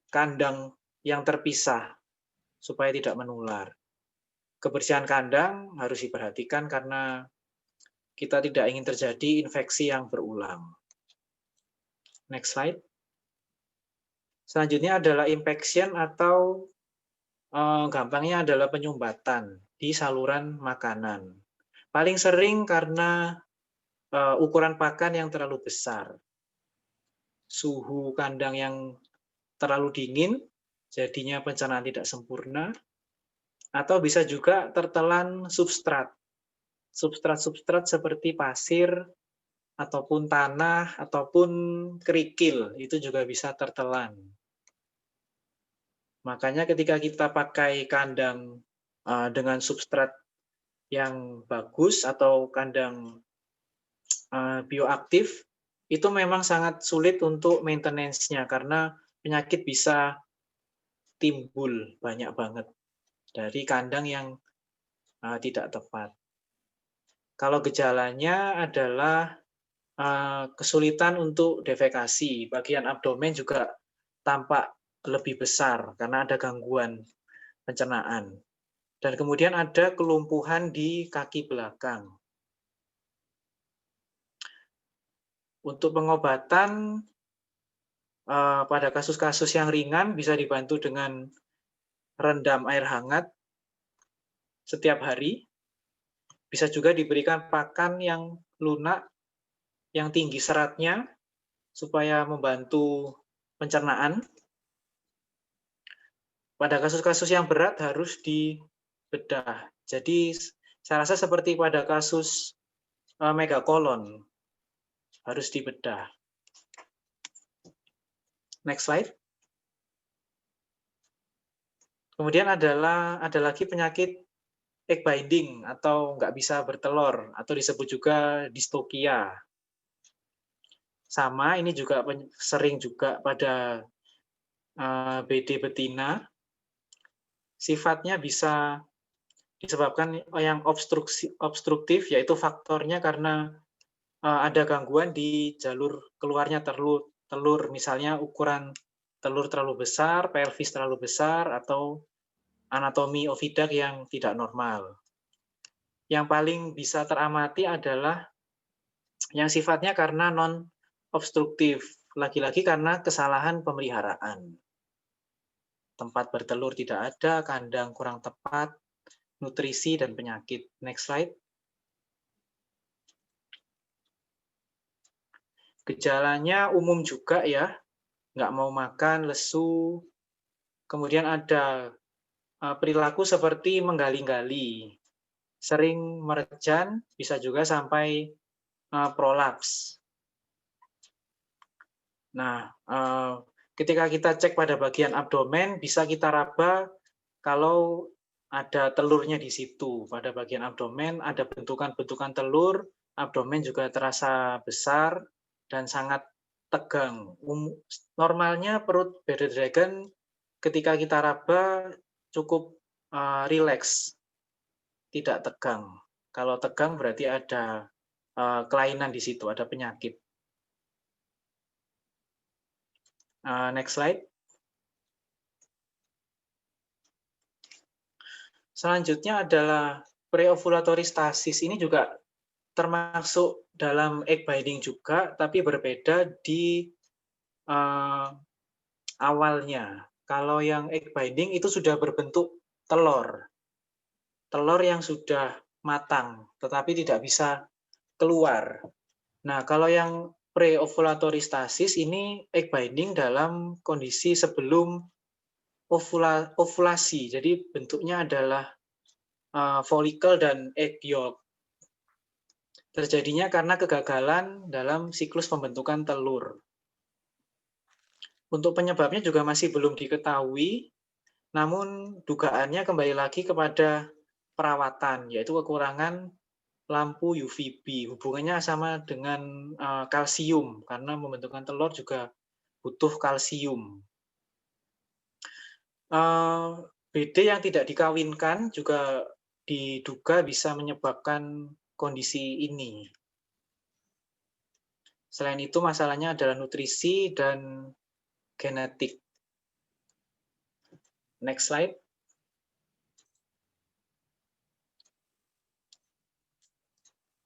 S2: kandang yang terpisah supaya tidak menular. Kebersihan kandang harus diperhatikan karena kita tidak ingin terjadi infeksi yang berulang. Next slide. Selanjutnya adalah infection atau gampangnya adalah penyumbatan di saluran makanan. Paling sering karena ukuran pakan yang terlalu besar. Suhu kandang yang terlalu dingin, jadinya pencernaan tidak sempurna. Atau bisa juga tertelan substrat. Substrat-substrat seperti pasir, ataupun tanah, ataupun kerikil, itu juga bisa tertelan. Makanya ketika kita pakai kandang dengan substrat yang bagus atau kandang bioaktif, itu memang sangat sulit untuk maintenance-nya karena penyakit bisa timbul banyak banget dari kandang yang tidak tepat. Kalau gejalanya adalah kesulitan untuk defekasi, bagian abdomen juga tampak lebih besar karena ada gangguan pencernaan. Dan kemudian ada kelumpuhan di kaki belakang. Untuk pengobatan pada kasus-kasus yang ringan bisa dibantu dengan rendam air hangat setiap hari. Bisa juga diberikan pakan yang lunak, yang tinggi seratnya, supaya membantu pencernaan. Pada kasus-kasus yang berat harus dibedah. Jadi saya rasa seperti pada kasus megakolon, harus dibedah. Next slide. Kemudian ada lagi penyakit egg binding atau nggak bisa bertelur atau disebut juga distokia. Sama, ini juga sering juga pada BD betina. Sifatnya bisa disebabkan yang obstruktif, yaitu faktornya karena ada gangguan di jalur keluarnya telur, misalnya ukuran telur terlalu besar, pelvis terlalu besar, atau anatomi ovidak yang tidak normal. Yang paling bisa teramati adalah yang sifatnya karena non-obstruktif, lagi-lagi karena kesalahan pemeliharaan. Tempat bertelur tidak ada, kandang kurang tepat, nutrisi, dan penyakit. Next slide. Gejalanya umum juga ya, nggak mau makan, lesu, kemudian ada perilaku seperti menggali-gali, sering merejan, bisa juga sampai prolaps. Nah, ketika kita cek pada bagian abdomen, bisa kita raba kalau ada telurnya di situ. Pada bagian abdomen ada bentukan-bentukan telur, abdomen juga terasa besar dan sangat tegang. Normalnya perut bearded dragon ketika kita raba cukup rileks, tidak tegang. Kalau tegang berarti ada kelainan di situ, ada penyakit. Next slide. Selanjutnya adalah preovulatory stasis. Ini juga termasuk dalam egg binding juga, tapi berbeda di awalnya. Kalau yang egg binding itu sudah berbentuk telur. Telur yang sudah matang, tetapi tidak bisa keluar. Nah, kalau yang preovulatory stasis ini egg binding dalam kondisi sebelum ovulasi. Jadi bentuknya adalah folikel dan egg yolk. Terjadinya karena kegagalan dalam siklus pembentukan telur. Untuk penyebabnya juga masih belum diketahui, namun dugaannya kembali lagi kepada perawatan, yaitu kekurangan lampu UVB. Hubungannya sama dengan kalsium, karena pembentukan telur juga butuh kalsium. BD yang tidak dikawinkan juga diduga bisa menyebabkan kondisi ini. Selain itu, masalahnya adalah nutrisi dan genetik. Next slide.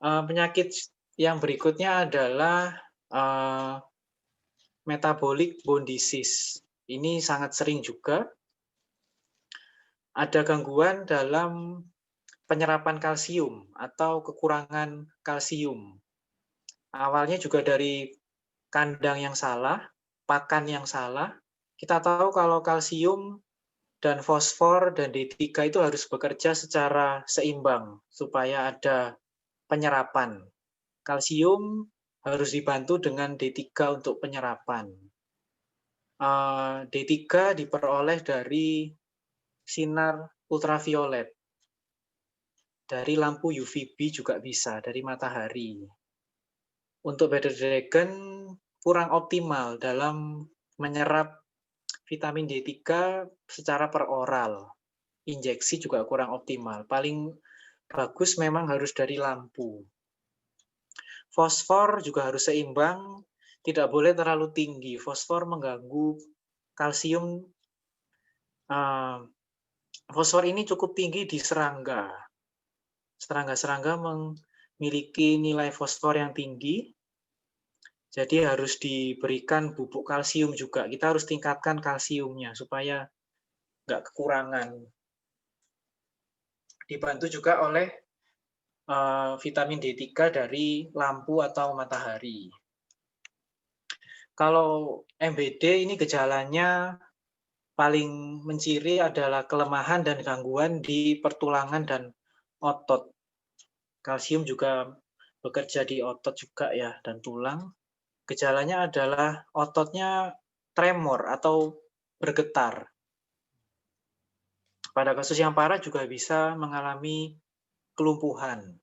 S2: Penyakit yang berikutnya adalah metabolic bone disease. Ini sangat sering juga. Ada gangguan dalam penyerapan kalsium atau kekurangan kalsium. Awalnya juga dari kandang yang salah, pakan yang salah. Kita tahu kalau kalsium dan fosfor dan D3 itu harus bekerja secara seimbang supaya ada penyerapan. Kalsium harus dibantu dengan D3 untuk penyerapan. D3 diperoleh dari sinar ultraviolet. Dari lampu UVB juga bisa, dari matahari. Untuk bearded dragon kurang optimal dalam menyerap vitamin D3 secara peroral. Injeksi juga kurang optimal. Paling bagus memang harus dari lampu. Fosfor juga harus seimbang, tidak boleh terlalu tinggi. Fosfor mengganggu kalsium. Fosfor ini cukup tinggi di serangga. Serangga-serangga memiliki nilai fosfor yang tinggi, jadi harus diberikan bubuk kalsium juga. Kita harus tingkatkan kalsiumnya supaya nggak kekurangan. Dibantu juga oleh vitamin D3 dari lampu atau matahari. Kalau MBD ini gejalanya paling menciri adalah kelemahan dan gangguan di pertulangan dan otot. Kalsium juga bekerja di otot juga ya, dan tulang. Gejalanya adalah ototnya tremor atau bergetar. Pada kasus yang parah juga bisa mengalami kelumpuhan.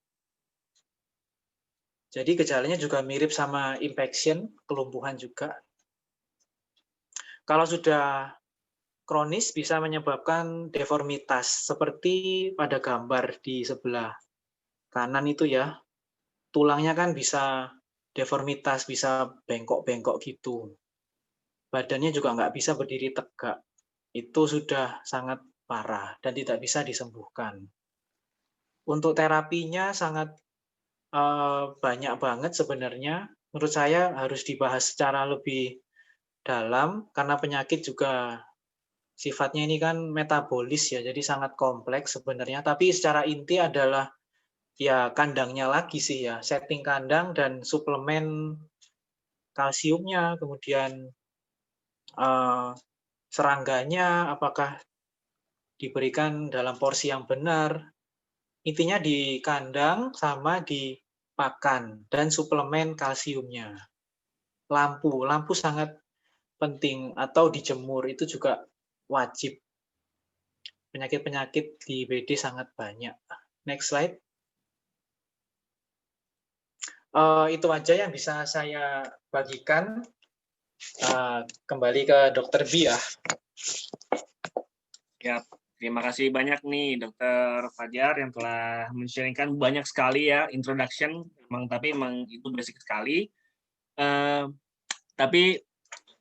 S2: Jadi gejalanya juga mirip sama infection, kelumpuhan juga. Kalau sudah kronis bisa menyebabkan deformitas, seperti pada gambar di sebelah kanan itu ya. Tulangnya kan bisa deformitas, bisa bengkok-bengkok gitu. Badannya juga nggak bisa berdiri tegak. Itu sudah sangat parah dan tidak bisa disembuhkan. Untuk terapinya sangat banyak banget sebenarnya. Menurut saya harus dibahas secara lebih dalam karena penyakit juga sifatnya ini kan metabolis ya, jadi sangat kompleks sebenarnya. Tapi secara inti adalah ya kandangnya lagi sih ya, setting kandang dan suplemen kalsiumnya, kemudian serangganya apakah diberikan dalam porsi yang benar. Intinya di kandang sama di pakan, dan suplemen kalsiumnya. Lampu sangat penting atau dijemur itu juga wajib. Penyakit-penyakit di BD sangat banyak. Next slide. Itu aja yang bisa saya bagikan. Kembali ke Dr. B ya.
S1: Ya, terima kasih banyak nih Dr. Fajar yang telah men-sharingkan banyak sekali ya introduction, tapi emang itu basic sekali. Tapi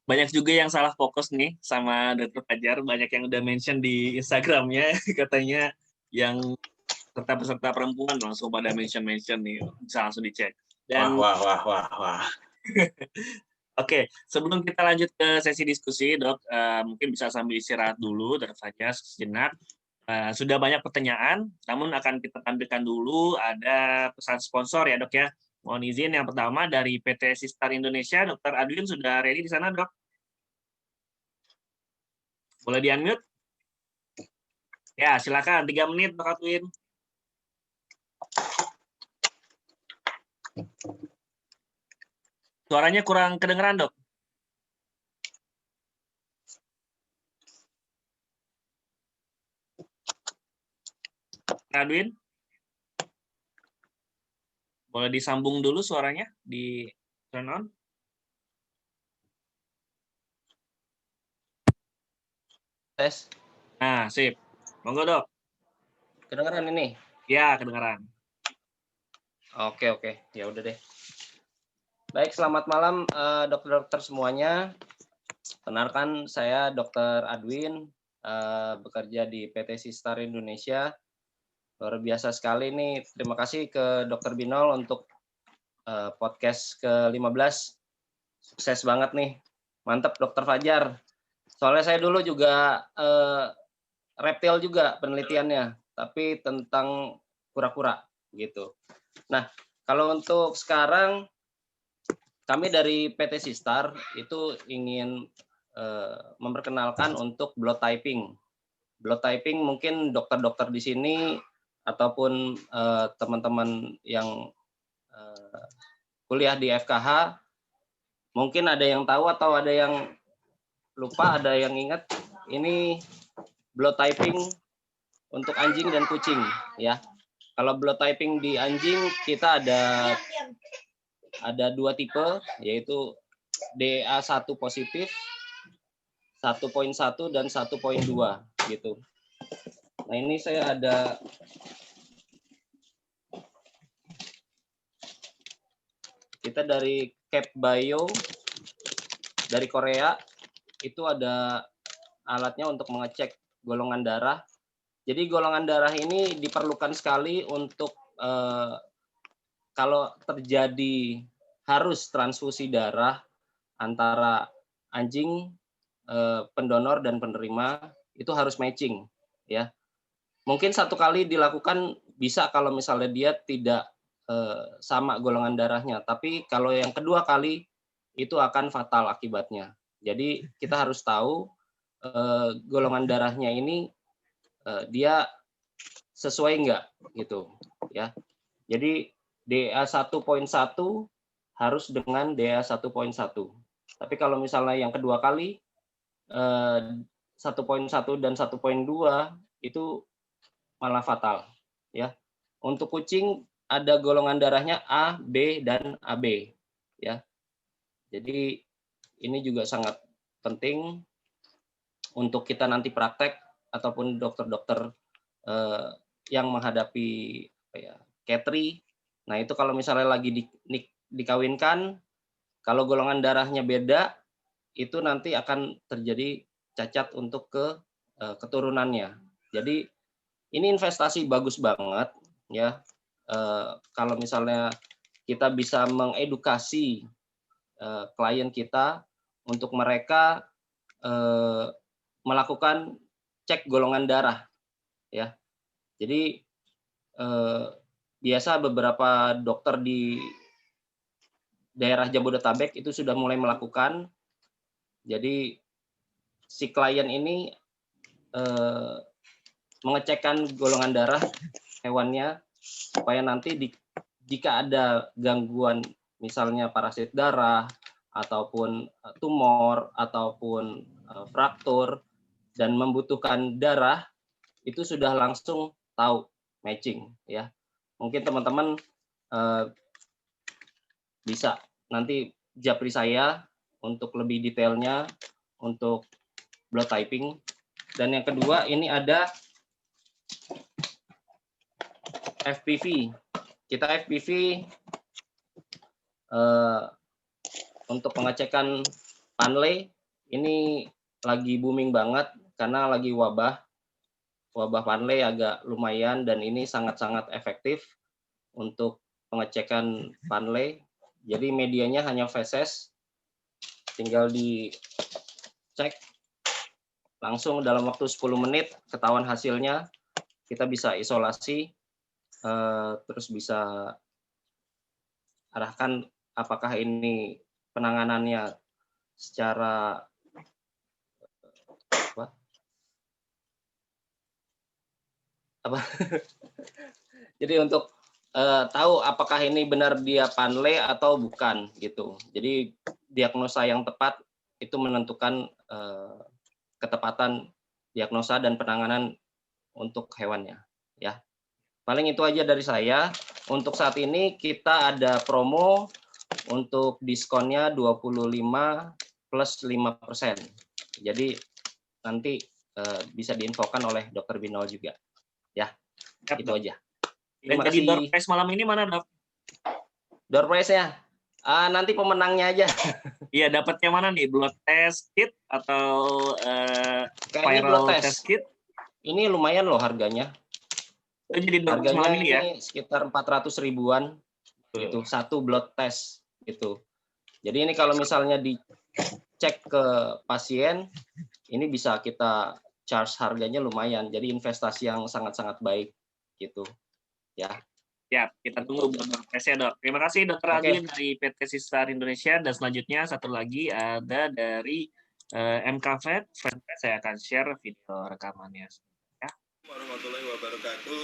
S1: banyak juga yang salah fokus nih sama Dr. Fajar, banyak yang udah mention di Instagramnya katanya yang peserta perempuan langsung pada mention nih, bisa langsung dicek. Dan
S2: Wah.
S1: Oke, sebelum kita lanjut ke sesi diskusi, Dok, mungkin bisa sambil istirahat dulu, Dr. Fajar sejenak. Sudah banyak pertanyaan, namun akan kita tampilkan dulu ada pesan sponsor ya, Dok ya. Mohon izin yang pertama dari PT Sistar Indonesia, Dr. Adwin sudah ready di sana, Dok? Boleh di-unmute? Ya, silakan 3 menit, Dok Adwin. Suaranya kurang kedengeran, Dok. Adwin? Boleh disambung dulu suaranya, di turn on.
S3: Tes.
S1: Nah, sip. Monggo, Dok.
S3: Kedengeran ini?
S1: Ya, kedengeran.
S3: Oke. Ya udah deh. Baik, selamat malam dokter-dokter semuanya. Kenalkan saya Dr. Adwin, bekerja di PT Sistar Indonesia. Luar biasa sekali nih. Terima kasih ke Dr. Binol untuk podcast ke-15. Sukses banget nih. Mantap Dr. Fajar. Soalnya saya dulu juga reptil juga penelitiannya, tapi tentang kura-kura gitu. Nah, kalau untuk sekarang kami dari PT Sistar itu ingin memperkenalkan untuk blood typing. Blood typing mungkin dokter-dokter di sini ataupun teman-teman yang kuliah di FKH mungkin ada yang tahu atau ada yang lupa, ada yang ingat. Ini blood typing untuk anjing dan kucing ya. Kalau blood typing di anjing kita ada 2 tipe, yaitu DA1 positif 1.1 dan 1.2 gitu. Nah, ini saya ada kita dari Cap Bio dari Korea, itu ada alatnya untuk mengecek golongan darah. Jadi golongan darah ini diperlukan sekali untuk kalau terjadi harus transfusi darah antara anjing pendonor dan penerima, itu harus matching ya. Mungkin 1 kali dilakukan bisa kalau misalnya dia tidak sama golongan darahnya, tapi kalau yang kedua kali itu akan fatal akibatnya. Jadi kita harus tahu golongan darahnya ini dia sesuai enggak gitu ya. Jadi DA1.1 harus dengan DA1.1. Tapi kalau misalnya yang kedua kali 1.1 dan 1.2 itu malah fatal ya. Untuk kucing ada golongan darahnya A, B dan AB ya. Jadi ini juga sangat penting untuk kita nanti praktek ataupun dokter-dokter yang menghadapi Ketri. Nah, itu kalau misalnya lagi dikawinkan, kalau golongan darahnya beda, itu nanti akan terjadi cacat untuk keturunannya. Jadi ini investasi bagus banget ya. Kalau misalnya kita bisa mengedukasi klien kita untuk mereka melakukan cek golongan darah ya. Jadi biasa beberapa dokter di daerah Jabodetabek itu sudah mulai melakukan. Jadi si klien ini mengecekkan golongan darah hewannya supaya nanti jika ada gangguan misalnya parasit darah ataupun tumor ataupun fraktur dan membutuhkan darah, itu sudah langsung tahu matching ya. Mungkin teman-teman bisa nanti japri saya untuk lebih detailnya untuk blood typing. Dan yang kedua ini ada FPV. Kita FPV untuk pengecekan panle ini lagi booming banget karena lagi wabah panle agak lumayan dan ini sangat-sangat efektif untuk pengecekan panle. Jadi medianya hanya feses, tinggal dicek langsung dalam waktu 10 menit ketahuan hasilnya, kita bisa isolasi, terus bisa arahkan apakah ini penanganannya secara apa? Jadi untuk tahu apakah ini benar dia panle atau bukan gitu. Jadi diagnosa yang tepat itu menentukan ketepatan diagnosa dan penanganan untuk hewannya ya. Paling itu aja dari saya. Untuk saat ini kita ada promo untuk diskonnya 25 plus 5%. Jadi nanti bisa diinfokan oleh Dr. Binol juga. Ya,
S1: Siap,
S3: itu
S1: Dok.
S3: aja.
S1: Dan
S3: Terima
S1: jadi
S3: kasih.
S1: door prize malam ini mana, Dok?
S3: Door prize-nya nanti pemenangnya aja.
S1: Iya, dapatnya mana nih? Blood test kit atau
S3: Kayaknya
S1: viral
S3: blood
S1: test
S3: test.
S1: kit?
S3: Ini lumayan loh harganya.
S1: Oh, jadi door prize malam
S3: Harganya
S1: ini ya?
S3: ini sekitar 400 ribuan gitu,
S1: Tuh.
S3: satu blood test gitu. Jadi ini kalau misalnya dicek ke pasien, ini bisa kita charge harganya lumayan. Jadi investasi yang sangat-sangat baik gitu. Ya.
S1: Ya, kita tunggu buat door prize-nya, Dok. Terima kasih Dr.
S3: Oke.
S1: Adin dari PT Sistar Indonesia, dan selanjutnya satu lagi ada dari MKVet. Saya akan share video rekamannya.
S4: Warahmatullahi wabarakatuh.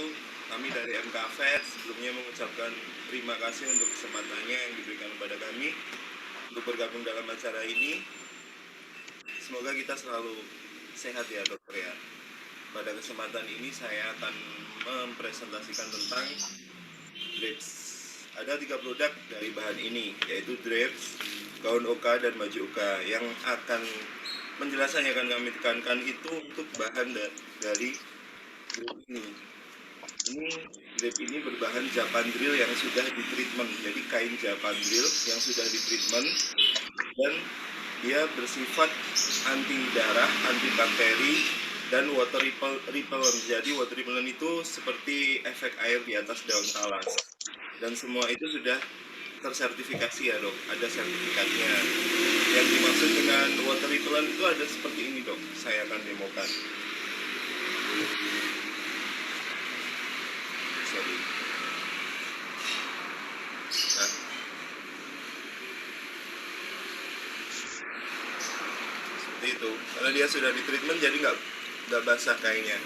S4: Kami dari MKVet sebelumnya mengucapkan terima kasih untuk kesempatannya yang diberikan kepada kami untuk bergabung dalam acara ini. Semoga kita selalu sehat ya dokter ya. Pada kesempatan ini saya akan mempresentasikan tentang drapes. Ada 3 produk dari bahan ini, yaitu drapes, gaun oka, dan baju oka. Yang akan menjelaskan yang akan kami tekankan itu untuk bahan dari drape ini. Drape ini berbahan japandril yang sudah ditreatment. Jadi kain japandril yang sudah ditreatment dan dia bersifat anti darah, anti bakteri, dan water repellent. Jadi water repellent itu seperti efek air di atas daun talas. Dan semua itu sudah tersertifikasi ya dok, ada sertifikatnya. Yang dimaksud dengan water repellent itu ada seperti ini dok, saya akan demokan. Nah, seperti itu, karena dia sudah ditreatment jadi nggak basah kainnya.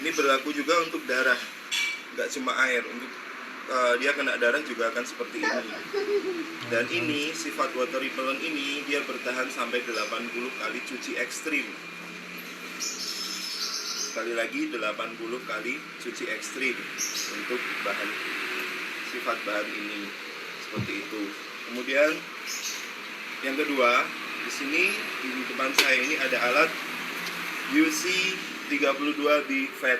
S4: Ini berlaku juga untuk darah, nggak cuma air. Untuk dia kena darah juga akan seperti ini. Dan ini sifat water repellent ini dia bertahan sampai 80 kali cuci ekstrim. Sekali lagi 80 kali cuci ekstrim untuk sifat bahan ini seperti itu. Kemudian yang kedua, di sini di depan saya ini ada alat UC 32B FET.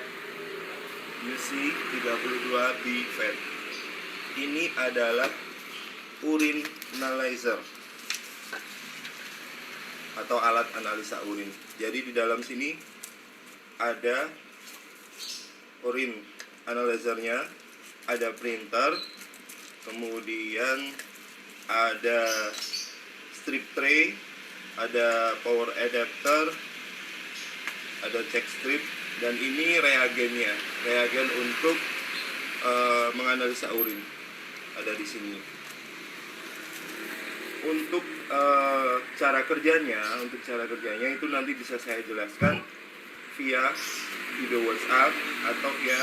S4: UC 32B FET. Ini adalah urine analyzer atau alat analisa urin. Jadi di dalam sini ada urine analyzernya, ada printer, kemudian ada strip tray, ada power adapter, ada check strip, dan ini reagennya, reagen untuk menganalisa urin ada di sini. Untuk cara kerjanya itu nanti bisa saya jelaskan via video WhatsApp atau via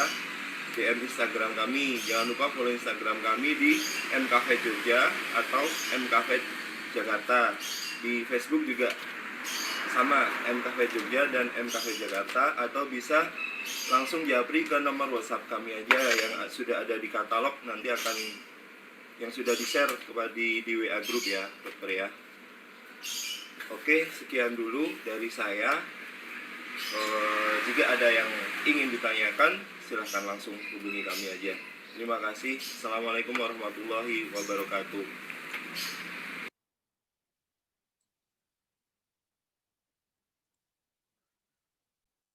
S4: DM Instagram kami. Jangan lupa follow Instagram kami di MKV Jogja atau MKV Jakarta. Di Facebook juga sama, MKV Jogja dan MKV Jakarta, atau bisa langsung japri ke nomor WhatsApp kami aja yang sudah ada di katalog, nanti akan yang sudah di-share kepada di WA group ya, dokter ya. Oke, sekian dulu dari saya. Jika ada yang ingin ditanyakan, silahkan langsung hubungi kami aja. Terima kasih. Assalamualaikum warahmatullahi wabarakatuh.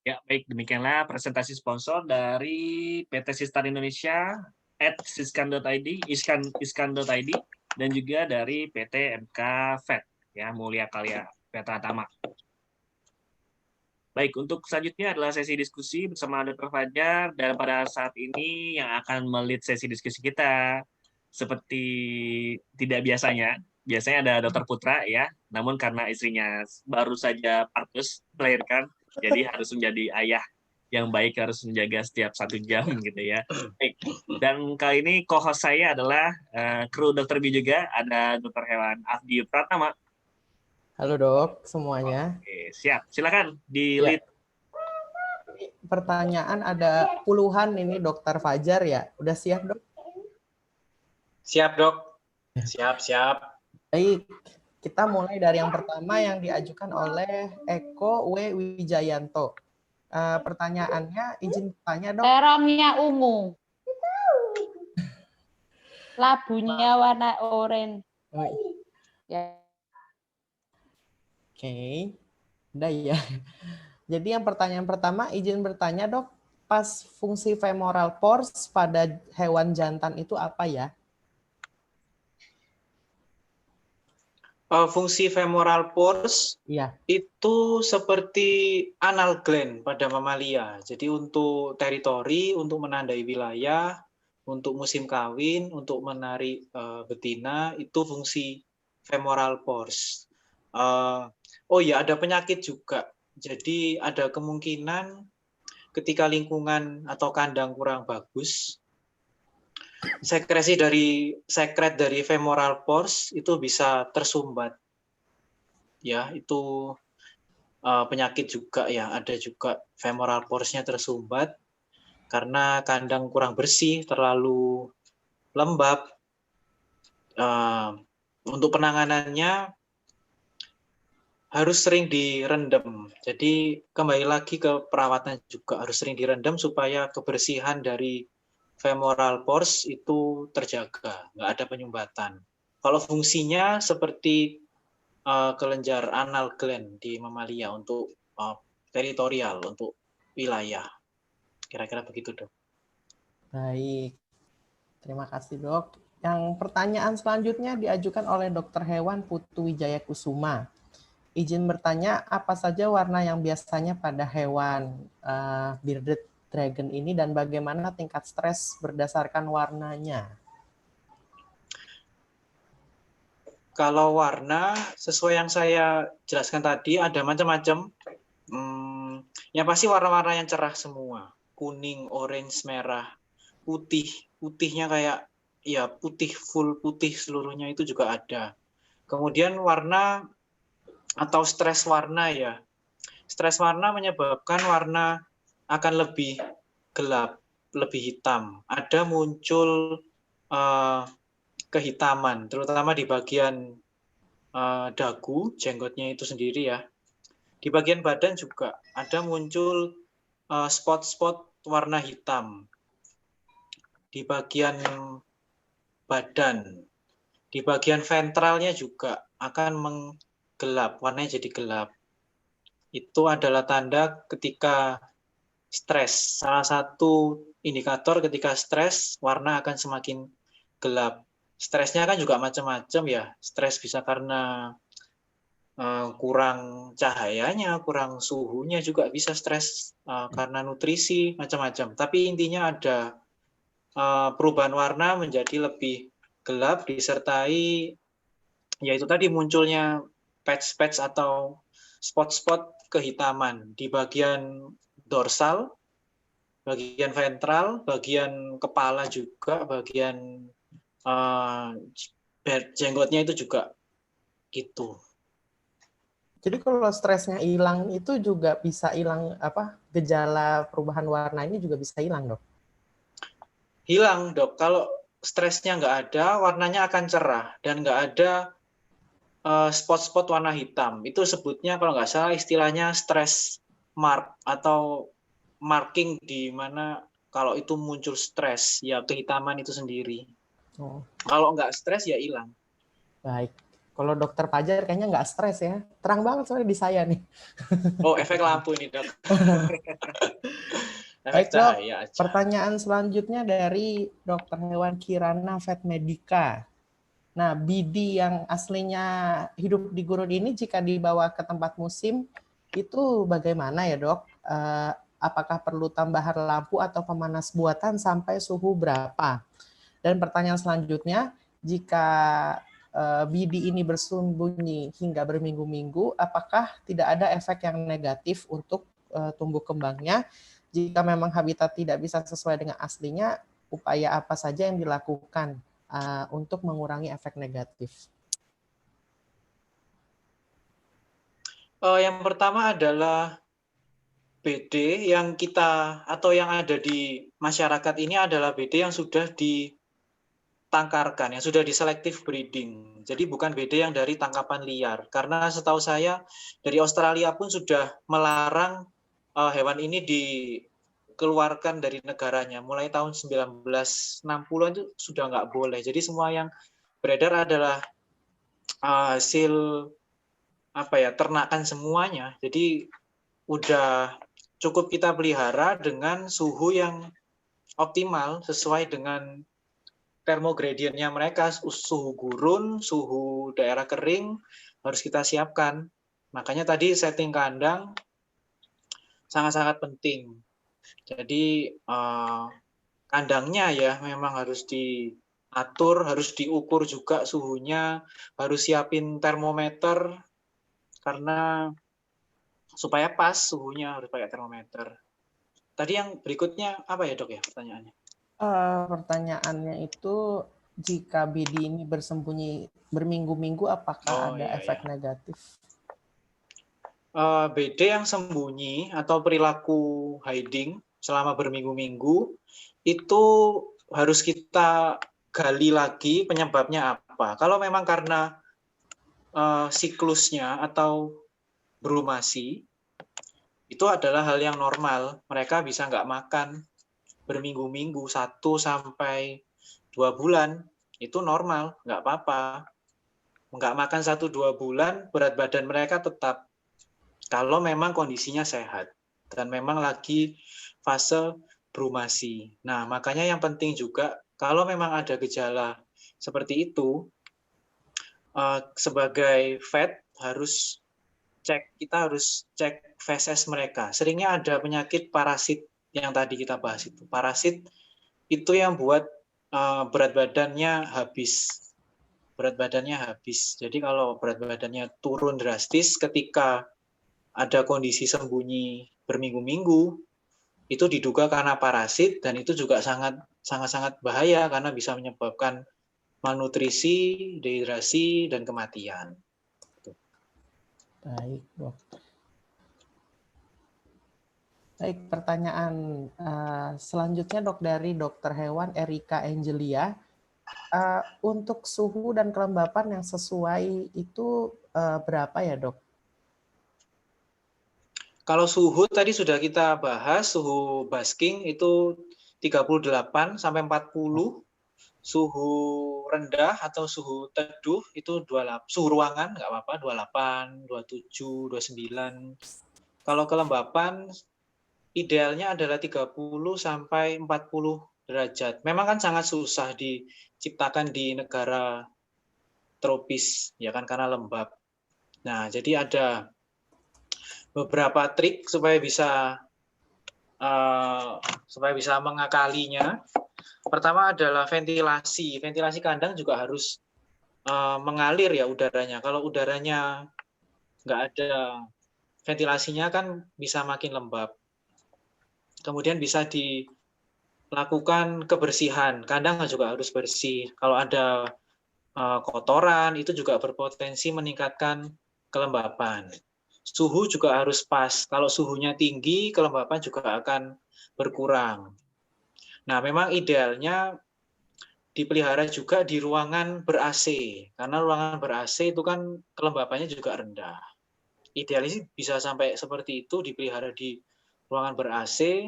S1: Ya, baik, demikianlah presentasi sponsor dari PT Sistar Indonesia, @siskan.id, iskan.id, dan juga dari PT MK Vet, ya, Mulia Karya Pratama. Baik, untuk selanjutnya adalah sesi diskusi bersama Dr. Fajar, dan pada saat ini yang akan melead sesi diskusi kita, seperti tidak biasanya ada Dr. Putra, ya, namun karena istrinya baru saja partus melahirkan, jadi harus menjadi ayah yang baik, harus menjaga setiap 1 jam gitu ya. Baik. Dan kali ini co-host saya adalah kru Dr. B juga, ada Dr. Hewan Afdi Pratama.
S5: Halo dok semuanya.
S1: Oke, siap. Silakan di
S5: Ya.
S1: lead.
S5: Pertanyaan ada puluhan ini Dokter Fajar ya. Udah siap dok?
S2: Siap, Dok. Siap.
S5: Baik, kita mulai dari yang pertama yang diajukan oleh Eko W. Wijayanto. Pertanyaannya, izin bertanya dok.
S6: Terongnya ungu. Labunya warna oranye. Ya.
S5: Oke, udah ya. Jadi yang pertanyaan pertama, izin bertanya dok, pas fungsi femoral pores pada hewan jantan itu apa ya?
S2: Fungsi femoral pores
S5: Iya.
S2: itu seperti anal gland pada mamalia. Jadi untuk teritori, untuk menandai wilayah, untuk musim kawin, untuk menarik betina, itu fungsi femoral pores. Oh ya, ada penyakit juga. Jadi ada kemungkinan ketika lingkungan atau kandang kurang bagus, sekret dari femoral pores itu bisa tersumbat. Ya, itu penyakit juga ya, ada juga femoral pores-nya tersumbat karena kandang kurang bersih, terlalu lembab. Untuk penanganannya harus sering direndam. Jadi kembali lagi ke perawatan juga harus sering direndam supaya kebersihan dari femoral pores itu terjaga, nggak ada penyumbatan. Kalau fungsinya seperti kelenjar anal gland di mamalia untuk teritorial, untuk wilayah. Kira-kira begitu, dok.
S5: Baik, terima kasih dok. Yang pertanyaan selanjutnya diajukan oleh Dr. Hewan Putu Wijaya Kusuma. Izin bertanya, apa saja warna yang biasanya pada hewan bearded dragon ini dan bagaimana tingkat stres berdasarkan warnanya?
S2: Kalau warna, sesuai yang saya jelaskan tadi, ada macam-macam. Yang pasti warna-warna yang cerah semua. Kuning, orange, merah, putih. Putihnya kayak, ya putih, full putih seluruhnya itu juga ada. Kemudian warna atau stres warna ya. Stres warna menyebabkan warna akan lebih gelap, lebih hitam. Ada muncul kehitaman, terutama di bagian dagu, jenggotnya itu sendiri ya. Di bagian badan juga ada muncul spot-spot warna hitam. Di bagian badan, di bagian ventralnya juga akan menggelap, warnanya jadi gelap. Itu adalah tanda ketika stres. Salah satu indikator ketika stres, warna akan semakin gelap. Stresnya kan juga macam-macam ya. Stres bisa karena kurang cahayanya, kurang suhunya, juga bisa stres karena nutrisi, macam-macam. Tapi intinya ada perubahan warna menjadi lebih gelap disertai yaitu tadi munculnya patch-patch atau spot-spot kehitaman di bagian dorsal, bagian ventral, bagian kepala juga, bagian jenggotnya itu juga gitu.
S5: Jadi kalau stresnya hilang itu juga bisa hilang gejala perubahan warna ini juga bisa hilang, Dok?
S2: Hilang, Dok. Kalau stresnya nggak ada, warnanya akan cerah dan nggak ada spot-spot warna hitam. Itu sebutnya kalau nggak salah istilahnya stress mark atau marking di mana kalau itu muncul stres, ya kehitaman itu sendiri.
S5: Oh.
S2: Kalau nggak stres ya hilang.
S5: Baik. Kalau Dokter Fajar kayaknya nggak stres ya. Terang banget soalnya di saya nih.
S2: Oh, efek lampu ini, Dok.
S5: Baik, Dok.
S2: Cahaya aja.
S5: Pertanyaan selanjutnya dari Dokter Hewan Kirana Vet Medica. Nah, BD yang aslinya hidup di gurun ini jika dibawa ke tempat musim itu bagaimana ya, Dok? Apakah perlu tambahan lampu atau pemanas buatan sampai suhu berapa? Dan pertanyaan selanjutnya, jika BD ini bersembunyi hingga berminggu-minggu, apakah tidak ada efek yang negatif untuk tumbuh kembangnya? Jika memang habitat tidak bisa sesuai dengan aslinya, upaya apa saja yang dilakukan untuk mengurangi efek negatif?
S2: Yang pertama adalah BD yang kita atau yang ada di masyarakat ini adalah BD yang sudah ditangkarkan, yang sudah diselektif breeding. Jadi bukan BD yang dari tangkapan liar. Karena setahu saya dari Australia pun sudah melarang hewan ini dikeluarkan dari negaranya. Mulai tahun 1960-an itu sudah nggak boleh. Jadi semua yang beredar adalah hasil ternakan semuanya. Jadi udah cukup kita pelihara dengan suhu yang optimal sesuai dengan termogradientnya mereka, suhu gurun, suhu daerah kering harus kita siapkan. Makanya tadi setting kandang sangat-sangat penting. Jadi kandangnya ya memang harus diatur, harus diukur juga suhunya, harus siapin termometer karena supaya pas suhunya harus pakai termometer. Tadi yang berikutnya apa ya, Dok ya pertanyaannya?
S5: Pertanyaannya itu jika BD ini bersembunyi berminggu-minggu apakah ada efek negatif?
S2: BD yang sembunyi atau perilaku hiding selama berminggu-minggu itu harus kita gali lagi penyebabnya apa. Kalau memang karena siklusnya atau brumasi, itu adalah hal yang normal. Mereka bisa nggak makan berminggu-minggu, 1 sampai 2 bulan, itu normal, nggak apa-apa. Nggak makan 1-2 bulan, berat badan mereka tetap. Kalau memang kondisinya sehat dan memang lagi fase brumasi. Nah, makanya yang penting juga kalau memang ada gejala seperti itu, sebagai vet kita harus cek feses mereka. Seringnya ada penyakit parasit yang tadi kita bahas itu. Parasit itu yang buat berat badannya habis. Jadi kalau berat badannya turun drastis ketika ada kondisi sembunyi berminggu-minggu, itu diduga karena parasit dan itu juga sangat bahaya karena bisa menyebabkan malnutrisi, dehidrasi, dan kematian.
S5: Baik, Dok. Baik, pertanyaan selanjutnya, Dok, dari Dokter Hewan Erika Angelia. Untuk suhu dan kelembapan yang sesuai itu berapa ya, Dok?
S2: Kalau suhu tadi sudah kita bahas, suhu basking itu 38 sampai 40. Suhu rendah atau suhu teduh itu 28, suhu ruangan nggak apa-apa 28, 27, 29. Kalau kelembapan idealnya adalah 30 sampai 40 derajat. Memang kan sangat susah diciptakan di negara tropis ya kan karena lembab. Nah, jadi ada beberapa trik supaya bisa mengakalinya. Pertama adalah ventilasi. Ventilasi kandang juga harus mengalir ya udaranya. Kalau udaranya nggak ada ventilasinya kan bisa makin lembab. Kemudian bisa dilakukan kebersihan. Kandang juga harus bersih. Kalau ada kotoran, itu juga berpotensi meningkatkan kelembapan. Suhu juga harus pas. Kalau suhunya tinggi, kelembapan juga akan berkurang. Nah, memang idealnya dipelihara juga di ruangan ber-AC, karena ruangan ber-AC itu kan kelembapannya juga rendah. Idealnya sih bisa sampai seperti itu, dipelihara di ruangan ber-AC,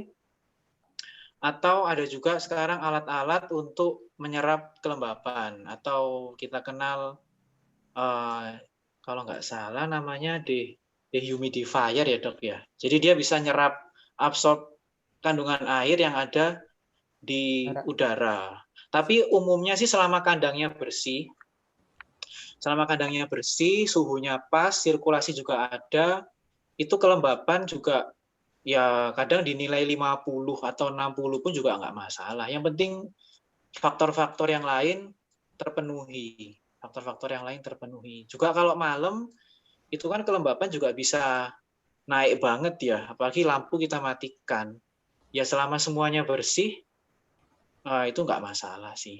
S2: atau ada juga sekarang alat-alat untuk menyerap kelembapan, atau kita kenal kalau nggak salah namanya dehumidifier ya dok ya. Jadi dia bisa nyerap, absorb kandungan air yang ada di udara. Tapi umumnya sih selama kandangnya bersih, suhunya pas, sirkulasi juga ada, itu kelembapan juga ya kadang dinilai 50 atau 60 pun juga nggak masalah. Yang penting faktor-faktor yang lain terpenuhi. Juga kalau malam, itu kan kelembapan juga bisa naik banget ya, apalagi lampu kita matikan. Ya selama semuanya bersih, itu nggak masalah sih.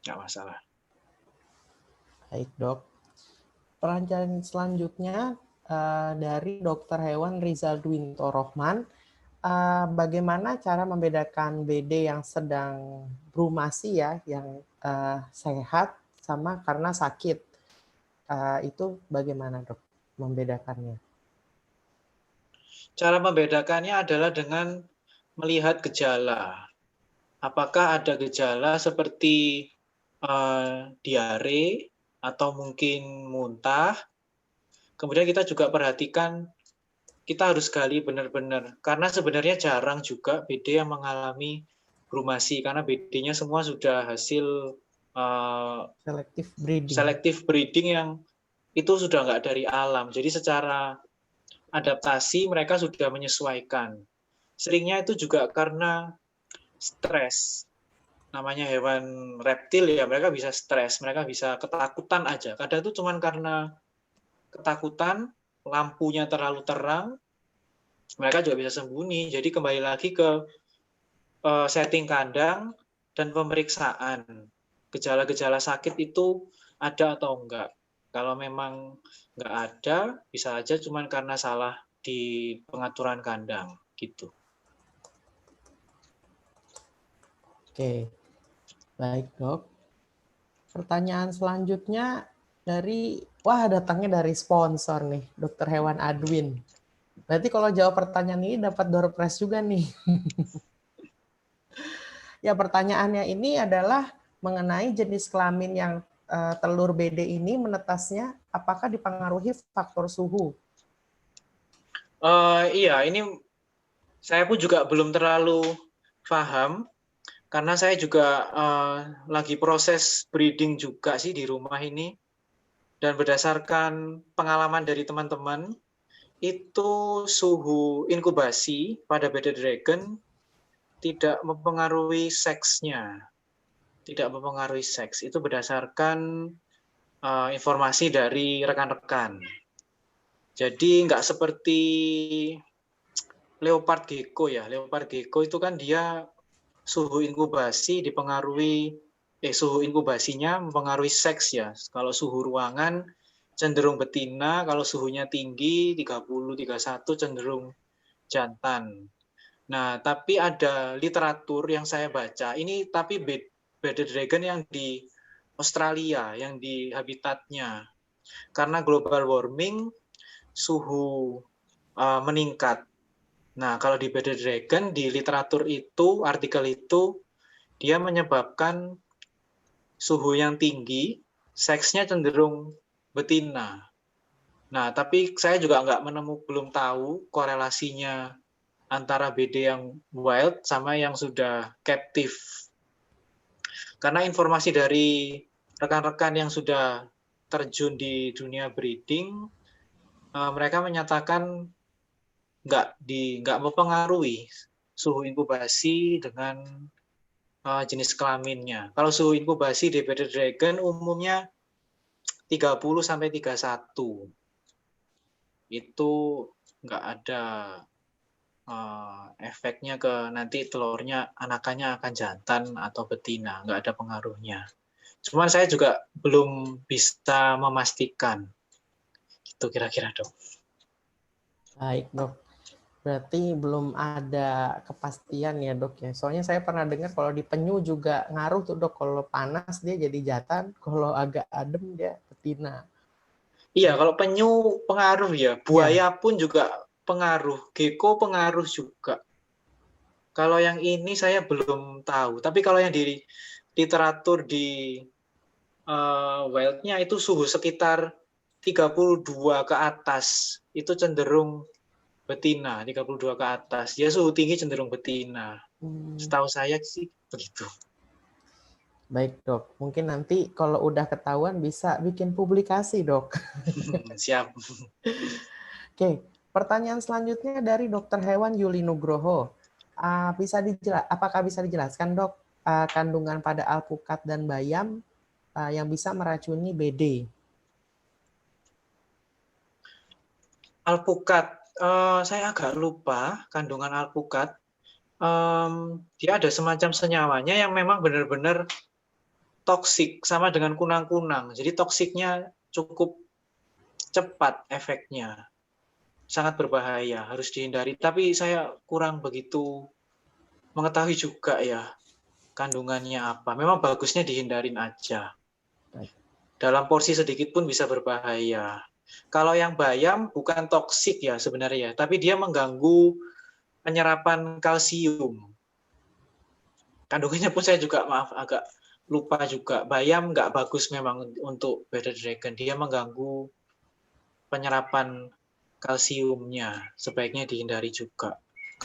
S2: Nggak masalah.
S5: Baik dok. Pertanyaan selanjutnya dari Dokter Hewan Rizal Dwinto Rohman. Bagaimana cara membedakan BD yang sedang brumasi ya, yang sehat sama karena sakit? Itu bagaimana dok membedakannya?
S2: Cara membedakannya adalah dengan melihat gejala. Apakah ada gejala seperti diare atau mungkin muntah. Kemudian kita juga perhatikan, kita harus gali benar-benar. Karena sebenarnya jarang juga BD yang mengalami brumasi, karena BD-nya semua sudah hasil selective breeding yang itu sudah nggak dari alam. Jadi secara adaptasi mereka sudah menyesuaikan. Seringnya itu juga karena stres. Namanya hewan reptil ya, mereka bisa stres, mereka bisa ketakutan aja. Kadang itu cuma karena ketakutan, lampunya terlalu terang, mereka juga bisa sembunyi. Jadi kembali lagi ke setting kandang dan pemeriksaan. Gejala-gejala sakit itu ada atau enggak. Kalau memang enggak ada, bisa aja cuma karena salah di pengaturan kandang gitu.
S5: Oke, baik dok. Pertanyaan selanjutnya datangnya dari sponsor nih, Dokter Hewan Adwin. Berarti kalau jawab pertanyaan ini dapat door prize juga nih. Ya, pertanyaannya ini adalah mengenai jenis kelamin yang telur BD ini menetasnya, apakah dipengaruhi faktor suhu?
S2: Iya, ini saya pun juga belum terlalu paham, karena saya juga lagi proses breeding juga sih di rumah ini. Dan berdasarkan pengalaman dari teman-teman, itu suhu inkubasi pada bearded dragon tidak mempengaruhi seksnya. Tidak mempengaruhi seks. Itu berdasarkan informasi dari rekan-rekan. Jadi nggak seperti leopard gecko ya. Leopard gecko itu kan dia suhu inkubasi suhu inkubasinya mempengaruhi seks ya. Kalau suhu ruangan cenderung betina, kalau suhunya tinggi 30, 31 cenderung jantan. Nah, tapi ada literatur yang saya baca, ini tapi bearded dragon yang di Australia, yang di habitatnya. Karena global warming, suhu meningkat. Nah, kalau di bearded dragon, di literatur itu, artikel itu, dia menyebabkan suhu yang tinggi, seksnya cenderung betina. Nah, tapi saya juga belum tahu korelasinya antara BD yang wild sama yang sudah captive. Karena informasi dari rekan-rekan yang sudah terjun di dunia breeding, mereka menyatakan nggak mempengaruhi suhu inkubasi dengan jenis kelaminnya. Kalau suhu inkubasi di bearded dragon umumnya 30 sampai 31. Itu nggak ada efeknya ke nanti telurnya anakannya akan jantan atau betina, nggak ada pengaruhnya. Cuman saya juga belum bisa memastikan. Itu kira-kira, Dok.
S5: Baik, Dok. Berarti belum ada kepastian ya, Dok ya. Soalnya saya pernah dengar kalau di penyu juga ngaruh tuh, Dok. Kalau panas dia jadi jantan, kalau agak adem dia betina.
S2: Iya, kalau penyu pengaruh ya. Buaya pun juga pengaruh. Gecko pengaruh juga. Kalau yang ini saya belum tahu. Tapi kalau yang di literatur di wild-nya itu suhu sekitar 32 ke atas. Itu cenderung betina, 32 ke atas. Ya suhu tinggi cenderung betina. Setahu saya sih begitu.
S5: Baik, Dok. Mungkin nanti kalau udah ketahuan bisa bikin publikasi, Dok.
S2: Siap.
S5: Oke, pertanyaan selanjutnya dari Dokter Hewan Yuli Nugroho. Apakah bisa dijelaskan, Dok, kandungan pada alpukat dan bayam yang bisa meracuni BD?
S2: Alpukat, saya agak lupa kandungan alpukat. Dia ada semacam senyawanya yang memang benar-benar toksik, sama dengan kunang-kunang. Jadi toksiknya cukup cepat efeknya. Sangat berbahaya, harus dihindari. Tapi saya kurang begitu mengetahui juga ya kandungannya apa. Memang bagusnya dihindarin aja. Dalam porsi sedikit pun bisa berbahaya. Kalau yang bayam bukan toksik ya sebenarnya, tapi dia mengganggu penyerapan kalsium. Kandungannya pun saya juga agak lupa juga. Bayam nggak bagus memang untuk bearded dragon. Dia mengganggu penyerapan kalsiumnya. Sebaiknya dihindari juga.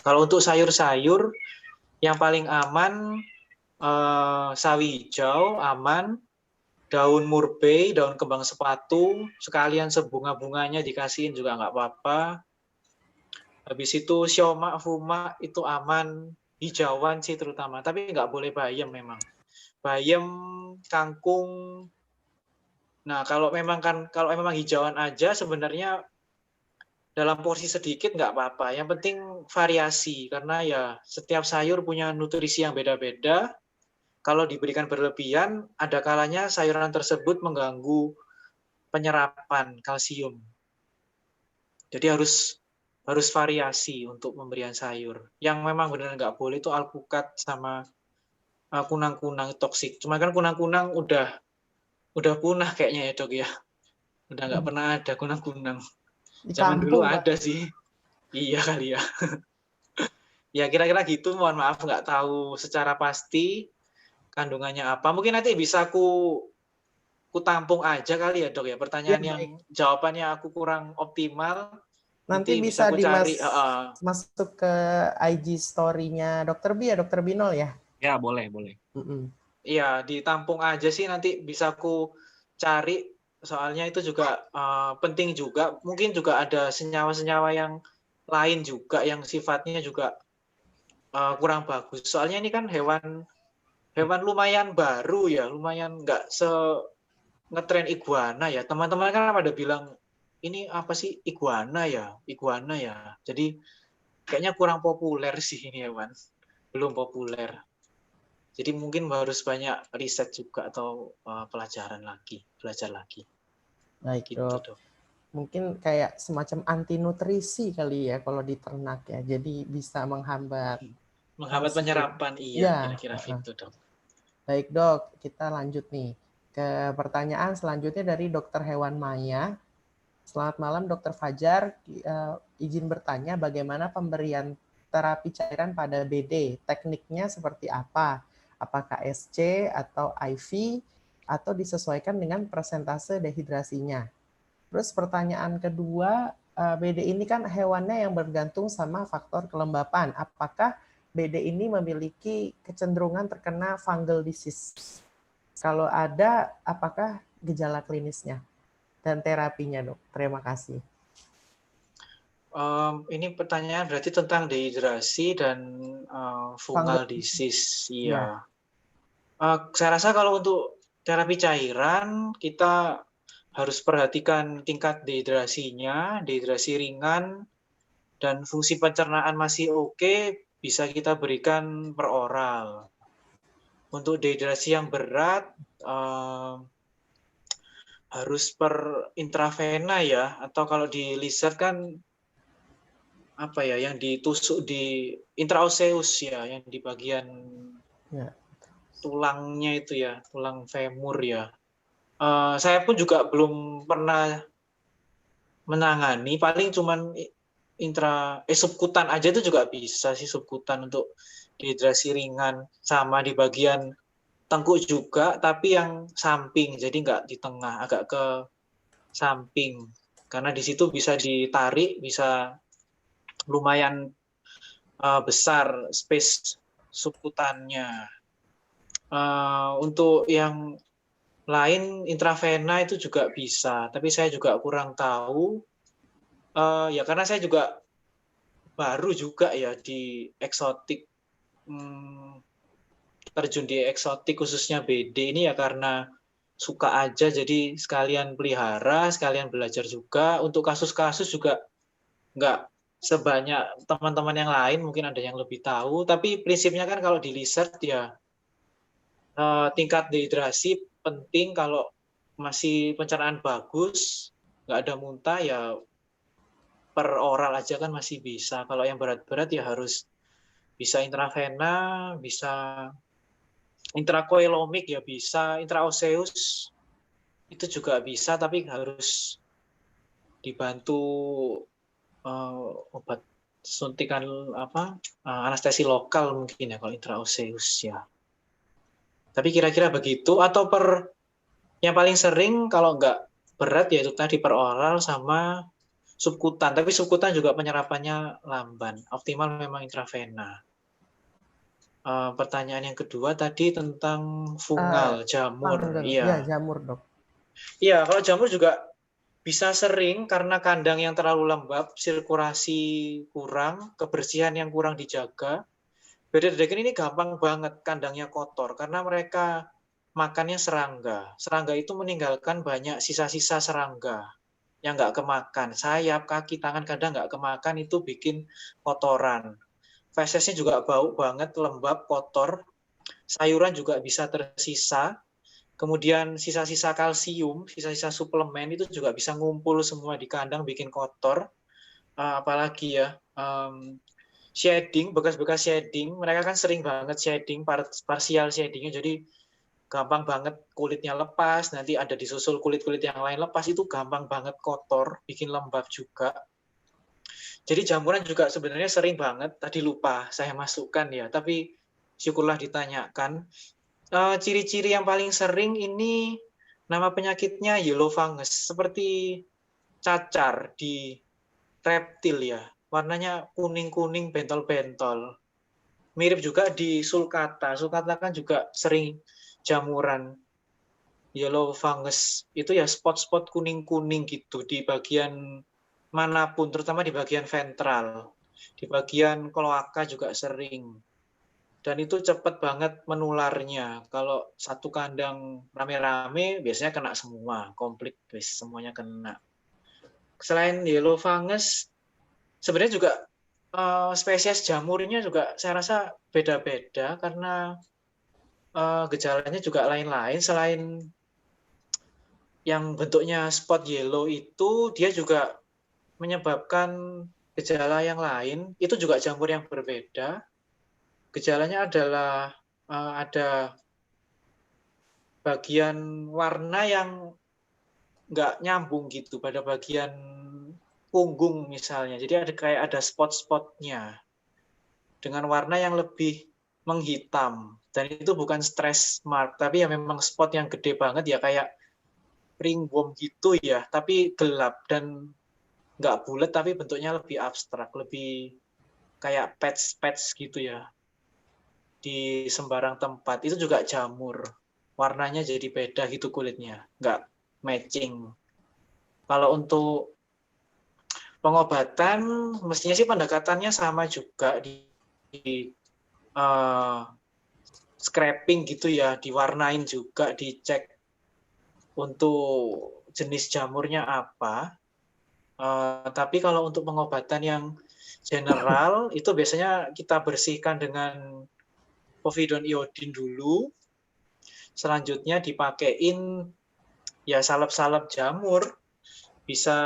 S2: Kalau untuk sayur-sayur, yang paling aman sawi hijau, aman. Daun murbei, daun kembang sepatu, sekalian sebunga-bunganya dikasihin juga nggak apa-apa. Habis itu sioma, fuma itu aman. Hijauan sih terutama, tapi nggak boleh bayam memang. Bayam, kangkung. Nah, kalau memang hijauan aja sebenarnya dalam porsi sedikit nggak apa-apa. Yang penting variasi karena ya setiap sayur punya nutrisi yang beda-beda. Kalau diberikan berlebihan, ada kalanya sayuran tersebut mengganggu penyerapan kalsium. Jadi harus variasi untuk pemberian sayur. Yang memang benar nggak boleh itu alpukat sama kunang-kunang toksik. Cuma kan kunang-kunang udah punah kayaknya ya, Dok ya. Udah nggak pernah ada kunang-kunang. Zaman dulu ada sih. Iya kali ya. Ya kira-kira gitu, mohon maaf nggak tahu secara pasti kandungannya apa. Mungkin nanti bisa aku tampung aja kali ya, Dok ya. Pertanyaan yang jawabannya aku kurang optimal.
S5: Nanti bisa masuk ke IG story-nya Dr. B ya, Dr. Binol ya?
S1: Ya, boleh.
S2: Iya, ditampung aja sih, nanti bisa aku cari. Soalnya itu juga penting juga. Mungkin juga ada senyawa-senyawa yang lain juga yang sifatnya juga kurang bagus. Soalnya ini kan hewan lumayan baru ya, lumayan nggak ngetren iguana ya. Teman-teman kan pada bilang, ini apa sih iguana ya? Jadi kayaknya kurang populer sih ini hewan. Belum populer. Jadi mungkin harus banyak riset juga atau belajar lagi.
S5: Baik,
S2: gitu,
S5: Dok. Mungkin kayak semacam anti nutrisi kali ya kalau di ternak ya. Jadi bisa menghambat
S2: penyerapan, iya, kira-kira gitu, Dok.
S5: Baik, Dok. Kita lanjut nih ke pertanyaan selanjutnya dari Dokter Hewan Maya. Selamat malam, Dokter Fajar. Izin bertanya bagaimana pemberian terapi cairan pada BD? Tekniknya seperti apa? Apakah SC atau IV atau disesuaikan dengan persentase dehidrasinya? Terus pertanyaan kedua, BD ini kan hewannya yang bergantung sama faktor kelembapan. Apakah BD ini memiliki kecenderungan terkena fungal disease? Kalau ada, apakah gejala klinisnya dan terapinya, Dok? Terima kasih.
S2: Ini pertanyaan berarti tentang dehidrasi dan fungal disease. Iya. Saya rasa kalau untuk terapi cairan, kita harus perhatikan tingkat dehidrasinya, dehidrasi ringan, dan fungsi pencernaan masih oke, bisa kita berikan per oral. Untuk dehidrasi yang berat harus per intravena ya, atau kalau di Lizard kan apa ya, yang ditusuk di intraoseus ya, yang di bagian tulangnya itu ya, tulang femur ya. Saya pun juga belum pernah menangani, paling cuman subkutan aja itu juga bisa sih, subkutan untuk dehidrasi ringan, sama di bagian tengkuk juga, tapi yang samping, jadi nggak di tengah, agak ke samping, karena di situ bisa ditarik, bisa lumayan besar space subkutannya. Untuk yang lain intravena itu juga bisa, tapi saya juga kurang tahu. Ya karena saya juga baru juga ya di eksotik, terjun di eksotik khususnya BD ini ya karena suka aja, jadi sekalian pelihara, sekalian belajar juga. Untuk kasus-kasus juga nggak sebanyak teman-teman yang lain, mungkin ada yang lebih tahu, tapi prinsipnya kan kalau di Lizard ya tingkat dehidrasi penting. Kalau masih pencernaan bagus, nggak ada muntah ya per oral aja kan masih bisa. Kalau yang berat-berat ya harus bisa intravena, bisa intrakoelomik ya bisa, intraoseus itu juga bisa, tapi harus dibantu obat suntikan anestesi lokal mungkin ya kalau intraoseus ya. Tapi kira-kira begitu. Atau yang paling sering kalau nggak berat ya itu tadi per oral sama subkutan. Tapi subkutan juga penyerapannya lamban. Optimal memang intravena. Pertanyaan yang kedua tadi tentang fungal, jamur.
S5: Iya, jamur, Dok.
S2: Iya, kalau jamur juga bisa sering karena kandang yang terlalu lembab, sirkulasi kurang, kebersihan yang kurang dijaga. Beda-beda ini gampang banget kandangnya kotor karena mereka makannya serangga. Serangga itu meninggalkan banyak sisa-sisa serangga yang nggak kemakan. Sayap, kaki, tangan kadang nggak kemakan, itu bikin kotoran. Fesesnya juga bau banget, lembab, kotor. Sayuran juga bisa tersisa. Kemudian sisa-sisa kalsium, sisa-sisa suplemen itu juga bisa ngumpul semua di kandang, bikin kotor. Apalagi ya, shading, bekas-bekas shading. Mereka kan sering banget shading, partial shadingnya, jadi gampang banget kulitnya lepas, nanti ada disusul kulit-kulit yang lain lepas, itu gampang banget kotor, bikin lembab juga. Jadi jamuran juga sebenarnya sering banget, tadi lupa saya masukkan ya, tapi syukurlah ditanyakan. Ciri-ciri yang paling sering ini, nama penyakitnya yellow fungus, seperti cacar di reptil ya, warnanya kuning-kuning, bentol-bentol. Mirip juga di sulcata. Sulcata kan juga sering jamuran yellow fungus. Itu ya spot-spot kuning-kuning gitu di bagian manapun, terutama di bagian ventral. Di bagian kloaka juga sering. Dan itu cepat banget menularnya. Kalau satu kandang rame-rame, biasanya kena semua. Komplit, semuanya kena. Selain yellow fungus, sebenarnya juga spesies jamurnya juga saya rasa beda-beda karena gejalanya juga lain-lain. Selain yang bentuknya spot yellow itu, dia juga menyebabkan gejala yang lain. Itu juga jamur yang berbeda. Gejalanya adalah ada bagian warna yang nggak nyambung gitu pada bagian punggung misalnya. Jadi ada spot-spotnya dengan warna yang lebih menghitam. Dan itu bukan stress mark, tapi ya memang spot yang gede banget ya, kayak ringworm gitu ya, tapi gelap dan nggak bulat, tapi bentuknya lebih abstrak, lebih kayak patch-patch gitu ya di sembarang tempat. Itu juga jamur, warnanya jadi beda gitu kulitnya, nggak matching. Kalau untuk pengobatan, mestinya sih pendekatannya sama juga, di scraping gitu ya, diwarnain juga, dicek untuk jenis jamurnya apa. Tapi kalau untuk pengobatan yang general itu biasanya kita bersihkan dengan povidone iodin dulu. Selanjutnya dipakein ya salep-salep jamur, bisa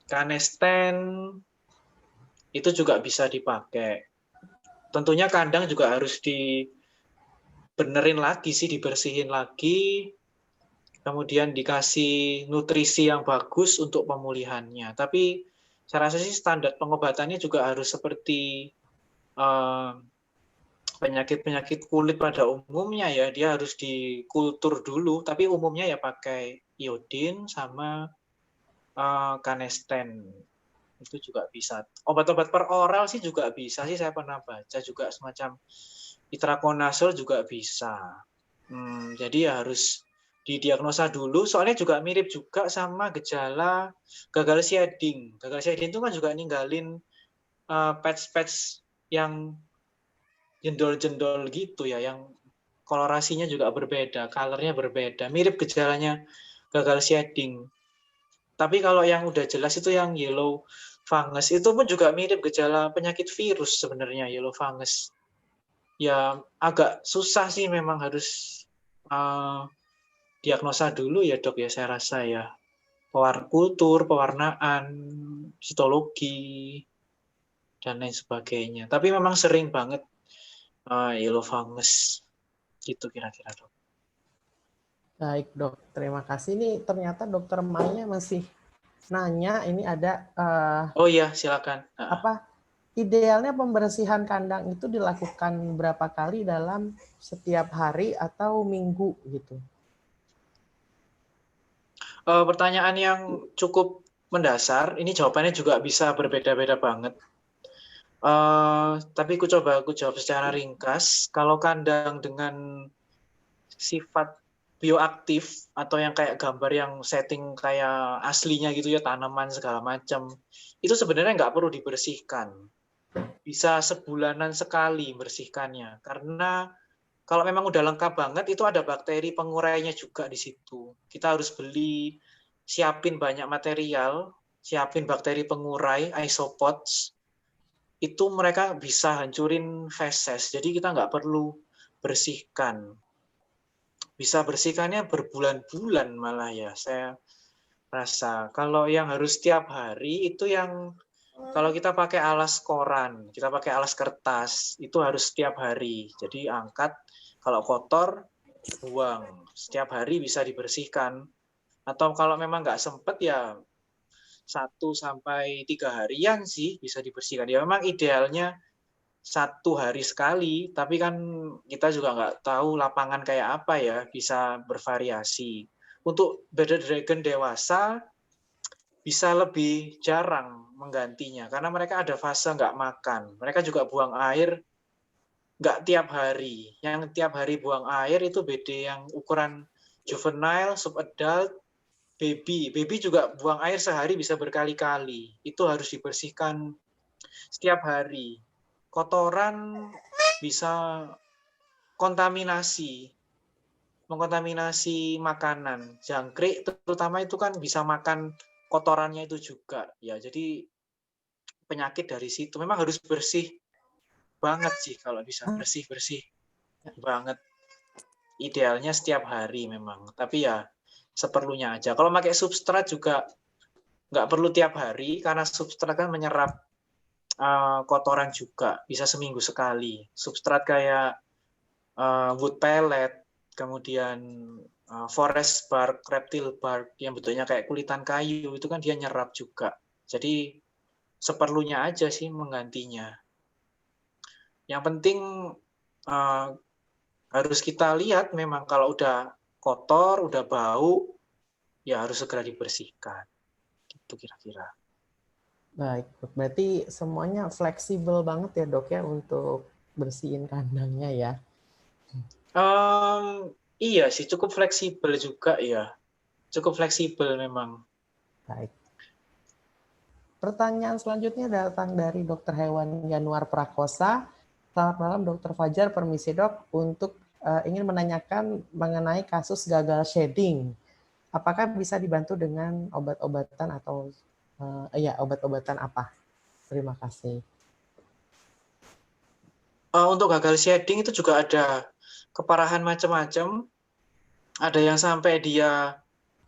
S2: Canesten, itu juga bisa dipakai. Tentunya kandang juga harus dibenerin lagi sih, dibersihin lagi, kemudian dikasih nutrisi yang bagus untuk pemulihannya. Tapi saya rasa sih standar pengobatannya juga harus seperti penyakit-penyakit kulit pada umumnya ya, dia harus dikultur dulu, tapi umumnya ya pakai iodin sama Canesten. Itu juga bisa. Obat-obat per oral sih juga bisa sih, saya pernah baca juga semacam itraconazole juga bisa. Jadi ya harus didiagnosa dulu, soalnya juga mirip juga sama gejala gagal shedding. Gagal shedding itu kan juga ninggalin patch-patch yang jendol-jendol gitu ya, yang kolorasinya juga berbeda, colornya berbeda, mirip gejalanya gagal shedding. Tapi kalau yang udah jelas itu yang yellow fungus, itu pun juga mirip gejala penyakit virus sebenarnya, yellow fungus. Ya agak susah sih, memang harus diagnosa dulu ya dok ya, saya rasa ya. Kultur, pewarnaan, histologi, dan lain sebagainya. Tapi memang sering banget yellow fungus gitu kira-kira dok.
S5: Baik dok, terima kasih. Ini ternyata dokter Maya masih nanya, ini ada
S2: oh iya silakan.
S5: Apa idealnya pembersihan kandang itu dilakukan berapa kali dalam setiap hari atau minggu gitu?
S2: Pertanyaan yang cukup mendasar, ini jawabannya juga bisa berbeda-beda banget. Tapi aku jawab secara ringkas. Kalau kandang dengan sifat bioaktif atau yang kayak gambar yang setting kayak aslinya gitu ya, tanaman segala macam, itu sebenarnya nggak perlu dibersihkan. Bisa sebulanan sekali bersihkannya, karena kalau memang udah lengkap banget itu ada bakteri pengurainya juga di situ. Kita harus siapin banyak material, siapin bakteri pengurai, isopods, itu mereka bisa hancurin feses, jadi kita nggak perlu bersihkan. Bisa bersihkannya berbulan-bulan malah ya, saya rasa. Kalau yang harus tiap hari itu yang kalau kita pakai alas koran, kita pakai alas kertas, itu harus setiap hari. Jadi angkat, kalau kotor, buang. Setiap hari bisa dibersihkan. Atau kalau memang nggak sempet ya 1-3 harian sih bisa dibersihkan. Ya memang idealnya 1 hari sekali, tapi kan kita juga nggak tahu lapangan kayak apa ya, bisa bervariasi. Untuk bearded dragon dewasa bisa lebih jarang menggantinya, karena mereka ada fase nggak makan. Mereka juga buang air nggak tiap hari. Yang tiap hari buang air itu beda yang ukuran juvenile, subadult, baby. Baby juga buang air sehari bisa berkali-kali. Itu harus dibersihkan setiap hari. Kotoran bisa mengkontaminasi makanan. Jangkrik terutama itu kan bisa makan kotorannya itu juga. Ya, jadi penyakit dari situ. Memang harus bersih banget sih, kalau bisa bersih banget. Idealnya setiap hari memang. Tapi ya seperlunya aja. Kalau pakai substrat juga nggak perlu tiap hari, karena substrat kan menyerap kotoran juga, bisa seminggu sekali. Substrat kayak wood pellet, kemudian forest bark, reptile bark, yang bentuknya kayak kulitan kayu, itu kan dia nyerap juga. Jadi seperlunya aja sih menggantinya. Yang penting harus kita lihat, memang kalau udah kotor, udah bau, ya harus segera dibersihkan. Gitu kira-kira.
S5: Baik, berarti semuanya fleksibel banget ya dok ya untuk bersihin kandangnya ya?
S2: Iya sih, cukup fleksibel juga ya. Cukup fleksibel memang.
S5: Baik. Pertanyaan selanjutnya datang dari Dr. Hewan Yanuar Prakosa. Selamat malam Dr. Fajar, permisi dok, untuk ingin menanyakan mengenai kasus gagal shedding. Apakah bisa dibantu dengan obat-obatan atau obat-obatan apa? Terima kasih.
S2: Untuk gagal shading itu juga ada keparahan macam-macam. Ada yang sampai dia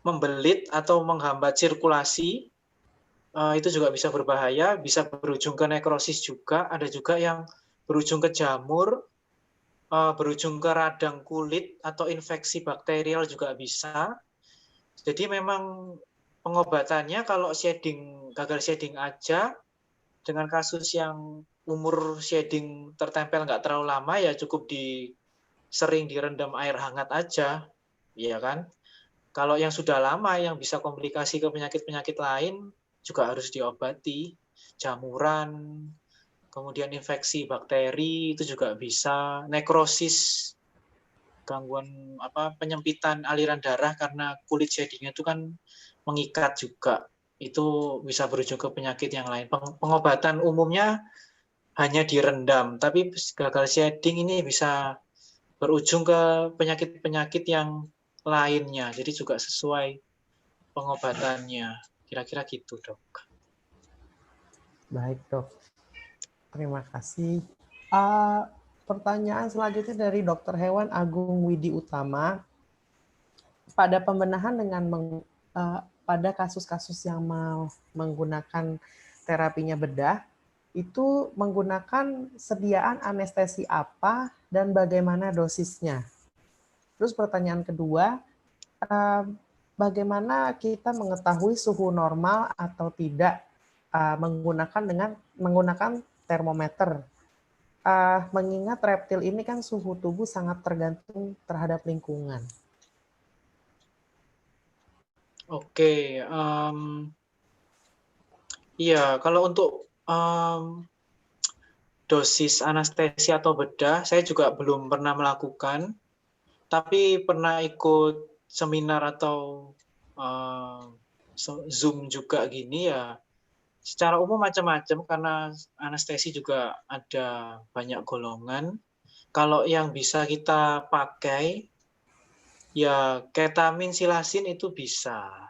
S2: membelit atau menghambat sirkulasi. Itu juga bisa berbahaya, bisa berujung ke nekrosis juga. Ada juga yang berujung ke jamur, berujung ke radang kulit atau infeksi bakterial juga bisa. Jadi memang pengobatannya kalau gagal shading aja, dengan kasus yang umur shading tertempel nggak terlalu lama, ya cukup sering direndam air hangat aja, ya kan? Kalau yang sudah lama, yang bisa komplikasi ke penyakit-penyakit lain, juga harus diobati. Jamuran, kemudian infeksi bakteri, itu juga bisa. Nekrosis, gangguan penyempitan aliran darah karena kulit shadingnya itu kan mengikat juga. Itu bisa berujung ke penyakit yang lain. Pengobatan umumnya hanya direndam, tapi gagal shading ini bisa berujung ke penyakit-penyakit yang lainnya. Jadi juga sesuai pengobatannya. Kira-kira gitu, Dok.
S5: Baik, Dok. Terima kasih. Pertanyaan selanjutnya dari Dokter Hewan Agung Widi Utama. Pada pembenahan pada kasus-kasus yang menggunakan terapinya bedah, itu menggunakan sediaan anestesi apa dan bagaimana dosisnya? Terus pertanyaan kedua, bagaimana kita mengetahui suhu normal atau tidak menggunakan termometer? Mengingat reptil ini kan suhu tubuh sangat tergantung terhadap lingkungan.
S2: Oke, iya, kalau untuk dosis anestesi atau bedah, saya juga belum pernah melakukan, tapi pernah ikut seminar atau Zoom juga gini ya. Secara umum macam-macam, karena anestesi juga ada banyak golongan. Kalau yang bisa kita pakai, ya ketamin silasin itu bisa.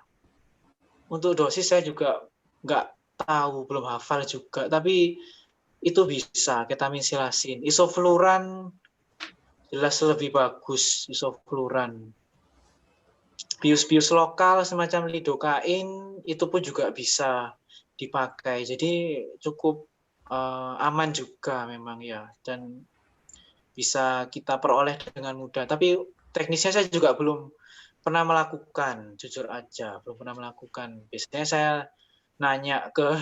S2: Untuk dosis saya juga nggak tahu, belum hafal juga, tapi itu bisa ketamin silasin. Isofluran jelas lebih bagus, isofluran. Bius-bius lokal semacam lidokain itu pun juga bisa dipakai. Jadi cukup aman juga memang ya, dan bisa kita peroleh dengan mudah. Tapi teknisnya saya juga belum pernah melakukan, jujur aja, belum pernah melakukan. Biasanya saya nanya ke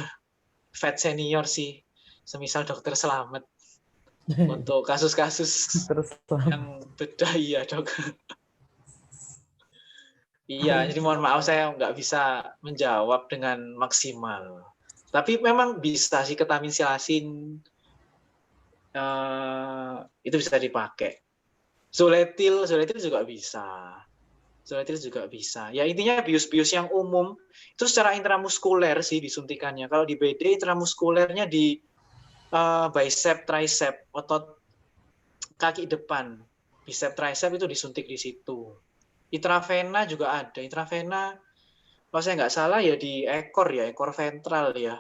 S2: vet senior sih, semisal dokter Selamat, untuk kasus-kasus yang bedah, iya dok. Iya, jadi mohon maaf saya nggak bisa menjawab dengan maksimal. Tapi memang bisa sih ketamin silasin, itu bisa dipakai. Zoletil juga bisa. Zoletil juga bisa. Ya intinya bius-bius yang umum itu secara intramuskuler sih disuntikannya. Kalau di BD intramuskulernya di bicep, tricep, otot kaki depan. Bicep, tricep itu disuntik di situ. Intravena juga ada. Intravena, kalau saya nggak salah ya di ekor ventral ya.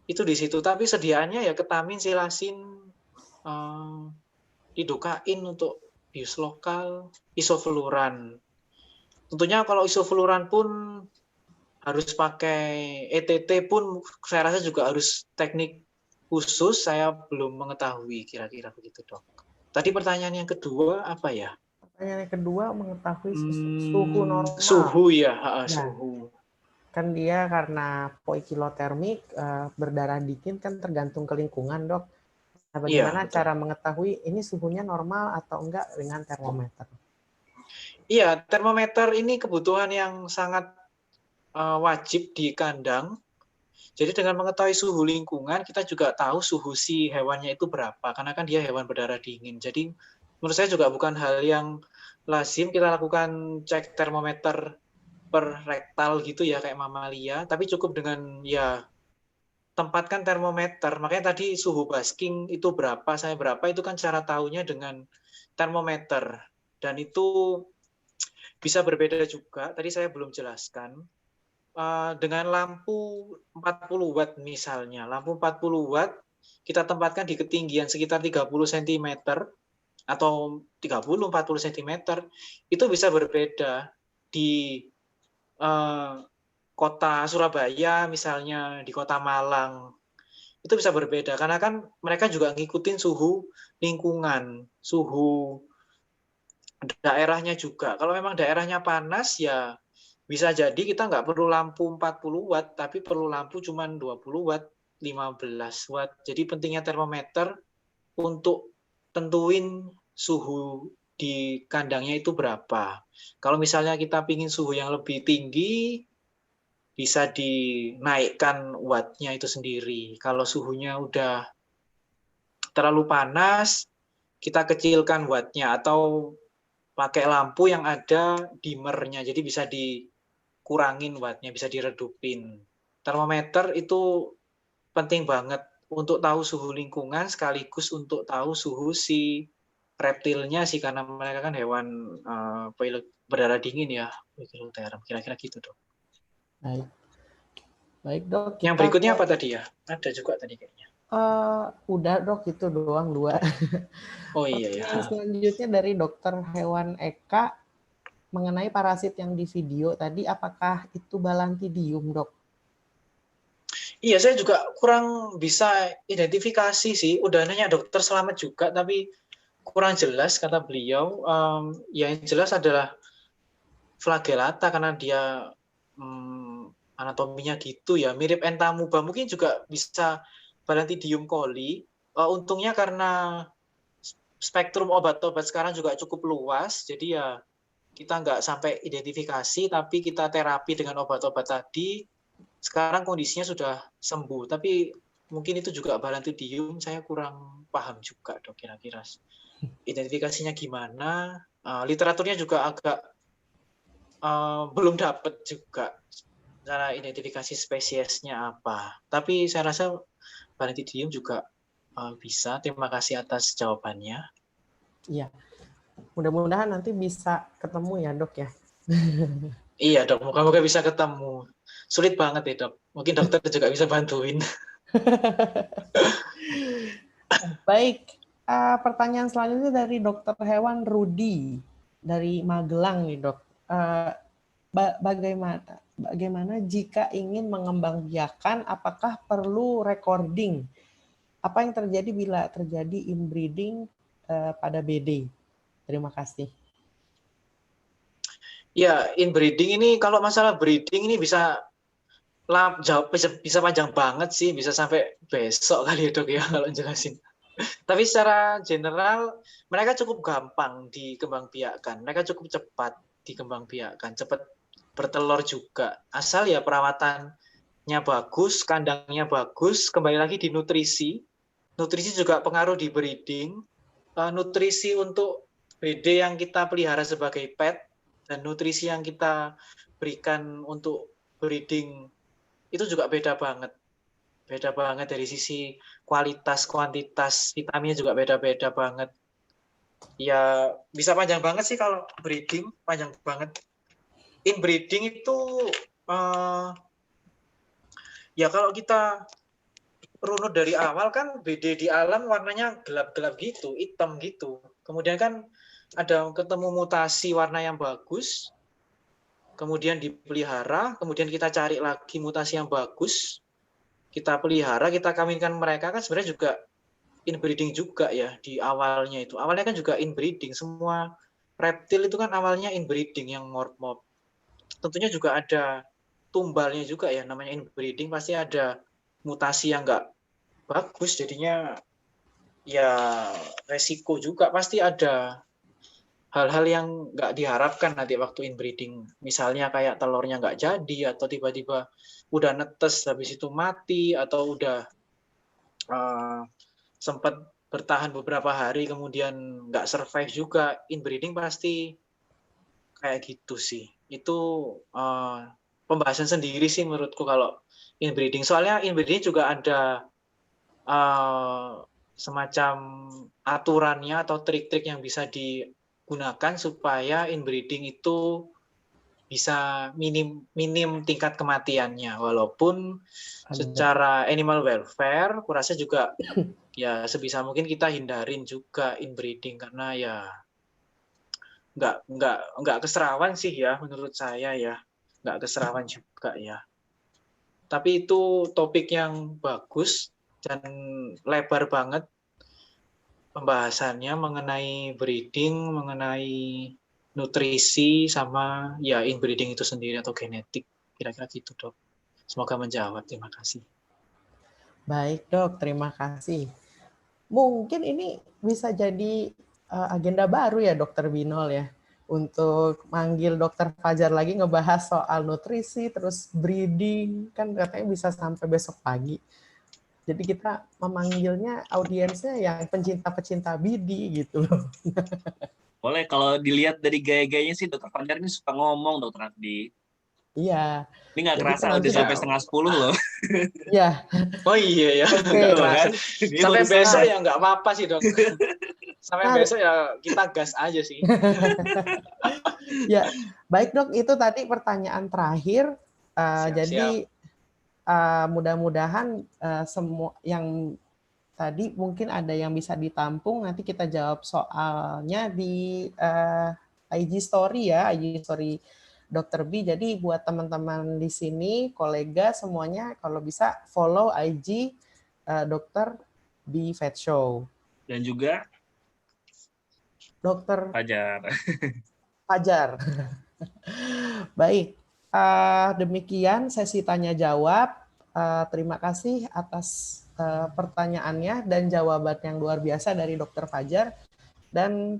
S2: Itu di situ. Tapi sediaannya ya ketamin, silasin, lidokain untuk bius lokal, isofluran. Tentunya kalau isofluran pun harus pakai ETT pun saya rasa juga harus teknik khusus. Saya belum mengetahui, kira-kira begitu dok. Tadi pertanyaan yang kedua apa ya?
S5: Pertanyaan yang kedua mengetahui suhu normal.
S2: Suhu ya, suhu.
S5: Kan dia karena poikilotermik, berdarah dingin kan tergantung ke lingkungan dok. Nah, bagaimana cara mengetahui ini suhunya normal atau enggak dengan termometer?
S2: Iya, termometer ini kebutuhan yang sangat wajib di kandang. Jadi dengan mengetahui suhu lingkungan, kita juga tahu suhu si hewannya itu berapa, karena kan dia hewan berdarah dingin. Jadi menurut saya juga bukan hal yang lazim kita lakukan cek termometer per rektal gitu ya, kayak mamalia, tapi cukup dengan ya tempatkan termometer. Makanya tadi suhu basking itu berapa, saya berapa, itu kan cara tahunya dengan termometer. Dan itu bisa berbeda juga, tadi saya belum jelaskan. dengan lampu 40 watt misalnya, lampu 40 watt kita tempatkan di ketinggian sekitar 30 cm atau 30-40 cm, itu bisa berbeda di kota Surabaya misalnya, di kota Malang. Itu bisa berbeda karena kan mereka juga ngikutin suhu lingkungan, suhu daerahnya juga. Kalau memang daerahnya panas ya bisa jadi kita nggak perlu lampu 40 watt, tapi perlu lampu cuma 20 watt, 15 watt. Jadi pentingnya termometer untuk tentuin suhu di kandangnya itu berapa. Kalau misalnya kita pingin suhu yang lebih tinggi, bisa dinaikkan wattnya itu sendiri. Kalau suhunya udah terlalu panas, kita kecilkan wattnya atau pakai lampu yang ada dimmernya. Jadi bisa dikurangin wattnya, bisa diredupin. Termometer itu penting banget untuk tahu suhu lingkungan sekaligus untuk tahu suhu si reptilnya sih, karena mereka kan hewan berdarah dingin ya, kira-kira gitu dok.
S5: Baik. Baik dok.
S2: Yang berikutnya apa tadi ya? Ada juga tadi kayaknya.
S5: Udah dok, itu doang 2.
S2: Oh iya ya.
S5: Yang selanjutnya dari Dokter Hewan Eka mengenai parasit yang di video tadi, apakah itu balantidium dok?
S2: Iya, saya juga kurang bisa identifikasi sih. Udah nanya dokter selamat juga, tapi kurang jelas kata beliau. Yang jelas adalah flagellata karena dia anatominya gitu ya, mirip entamuba. Mungkin juga bisa balantidium coli. Untungnya karena spektrum obat-obat sekarang juga cukup luas, jadi ya kita nggak sampai identifikasi, tapi kita terapi dengan obat-obat tadi. Sekarang kondisinya sudah sembuh, tapi mungkin itu juga balantidium, saya kurang paham juga dok kira-kira identifikasinya gimana. Literaturnya juga agak belum dapat juga cara identifikasi spesiesnya apa. Tapi saya rasa balantidium juga bisa. Terima kasih atas jawabannya.
S5: Iya. Mudah-mudahan nanti bisa ketemu ya dok ya.
S2: Iya dok, moga-moga bisa ketemu. Sulit banget ya dok. Mungkin dokter juga bisa bantuin.
S5: Baik, pertanyaan selanjutnya dari Dokter Hewan Rudi dari Magelang nih dok. Bagaimana jika ingin mengembangbiakan, apakah perlu recording? Apa yang terjadi bila terjadi inbreeding pada BD? Terima kasih.
S2: Ya, inbreeding ini kalau masalah breeding ini bisa panjang banget sih, bisa sampai besok kali ya dok ya kalau jelasin. Tapi secara general mereka cukup gampang dikembangbiakkan, mereka cukup cepat dikembangbiakkan, cepat bertelur juga. Asal ya perawatannya bagus, kandangnya bagus, kembali lagi di nutrisi. Nutrisi juga pengaruh di breeding. Nutrisi untuk BD yang kita pelihara sebagai pet dan nutrisi yang kita berikan untuk breeding itu juga beda banget. Beda banget dari sisi kualitas, kuantitas, vitaminnya juga beda-beda banget. Ya bisa panjang banget sih kalau breeding, panjang banget. Inbreeding itu ya kalau kita runut dari awal kan BD di alam warnanya gelap-gelap gitu, hitam gitu. Kemudian kan ada ketemu mutasi warna yang bagus, kemudian dipelihara, kemudian kita cari lagi mutasi yang bagus, kita pelihara, kita kawinkan mereka, kan sebenarnya juga inbreeding juga ya di awalnya itu. Awalnya kan juga inbreeding, semua reptil itu kan awalnya inbreeding yang morph. Tentunya juga ada tumbalnya juga ya, namanya inbreeding pasti ada mutasi yang nggak bagus, jadinya ya resiko juga pasti ada hal-hal yang nggak diharapkan nanti waktu inbreeding. Misalnya kayak telurnya nggak jadi, atau tiba-tiba udah netes habis itu mati, atau udah sempat bertahan beberapa hari kemudian nggak survive juga. Inbreeding pasti kayak gitu sih. Itu pembahasan sendiri sih menurutku kalau inbreeding. Soalnya inbreeding juga ada semacam aturannya atau trik-trik yang bisa digunakan supaya inbreeding itu bisa minim tingkat kematiannya, walaupun secara animal welfare kurasa juga ya sebisa mungkin kita hindarin juga inbreeding, karena ya nggak keserawan sih ya menurut saya ya, nggak keserawan juga ya. Tapi itu topik yang bagus dan lebar banget pembahasannya mengenai breeding, mengenai nutrisi, sama ya inbreeding itu sendiri atau genetik. Kira-kira gitu, Dok. Semoga menjawab. Terima kasih.
S5: Baik dok, terima kasih. Mungkin ini bisa jadi agenda baru ya Dokter Binol ya, untuk manggil Dokter Fajar lagi ngebahas soal nutrisi, terus breeding, kan katanya bisa sampai besok pagi. Jadi kita memanggilnya audiensnya yang pecinta-pecinta BD gitu loh.
S1: Boleh, kalau dilihat dari gaya-gayanya sih Dokter Fajar ini suka ngomong, Dokter Afdi.
S5: Iya.
S1: Ini nggak
S5: Jadi
S1: kerasa
S5: kan
S1: udah
S5: nanti
S1: sampai
S2: ya.
S1: 9:30 loh.
S5: Iya.
S2: Oh iya ya,
S5: Oke.
S2: nggak
S1: Tuh,
S2: kerasa.
S1: kan? Ini
S2: Sampai
S1: baru
S2: besok
S1: start.
S2: ya nggak apa-apa sih, Dok. Sampai
S5: Nah,
S2: besok ya kita gas aja sih.
S5: ya, baik dok, itu tadi pertanyaan terakhir. Jadi mudah-mudahan semua yang tadi mungkin ada yang bisa ditampung. Nanti kita jawab soalnya di IG Story ya, IG Story Dr. B. Jadi buat teman-teman di sini, kolega semuanya, kalau bisa follow IG Dr. B Vet Show.
S1: Dan juga
S5: Dr.
S1: Fajar.
S5: Fajar. Baik, demikian sesi tanya jawab. Terima kasih atas pertanyaannya dan jawaban yang luar biasa dari Dr. Fajar. Dan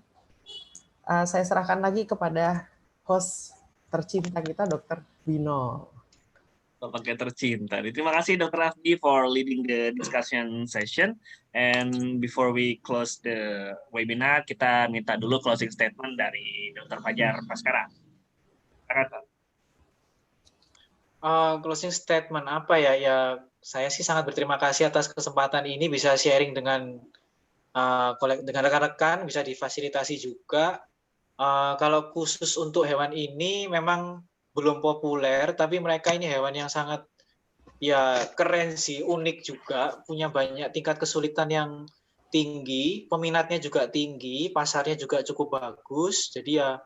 S5: saya serahkan lagi kepada host tercinta kita, Dr. Binol.
S1: Pakai tercinta. Terima kasih Dr. Afdi for leading the discussion session. And before we close the webinar, kita minta dulu closing statement dari Dr. Fajar Bhaskara.
S2: Closing statement apa ya? Ya, saya sih sangat berterima kasih atas kesempatan ini bisa sharing dengan rekan-rekan, bisa difasilitasi juga. Kalau khusus untuk hewan ini memang belum populer, tapi mereka ini hewan yang sangat ya keren sih, unik juga, punya banyak tingkat kesulitan yang tinggi, peminatnya juga tinggi, pasarnya juga cukup bagus. Jadi ya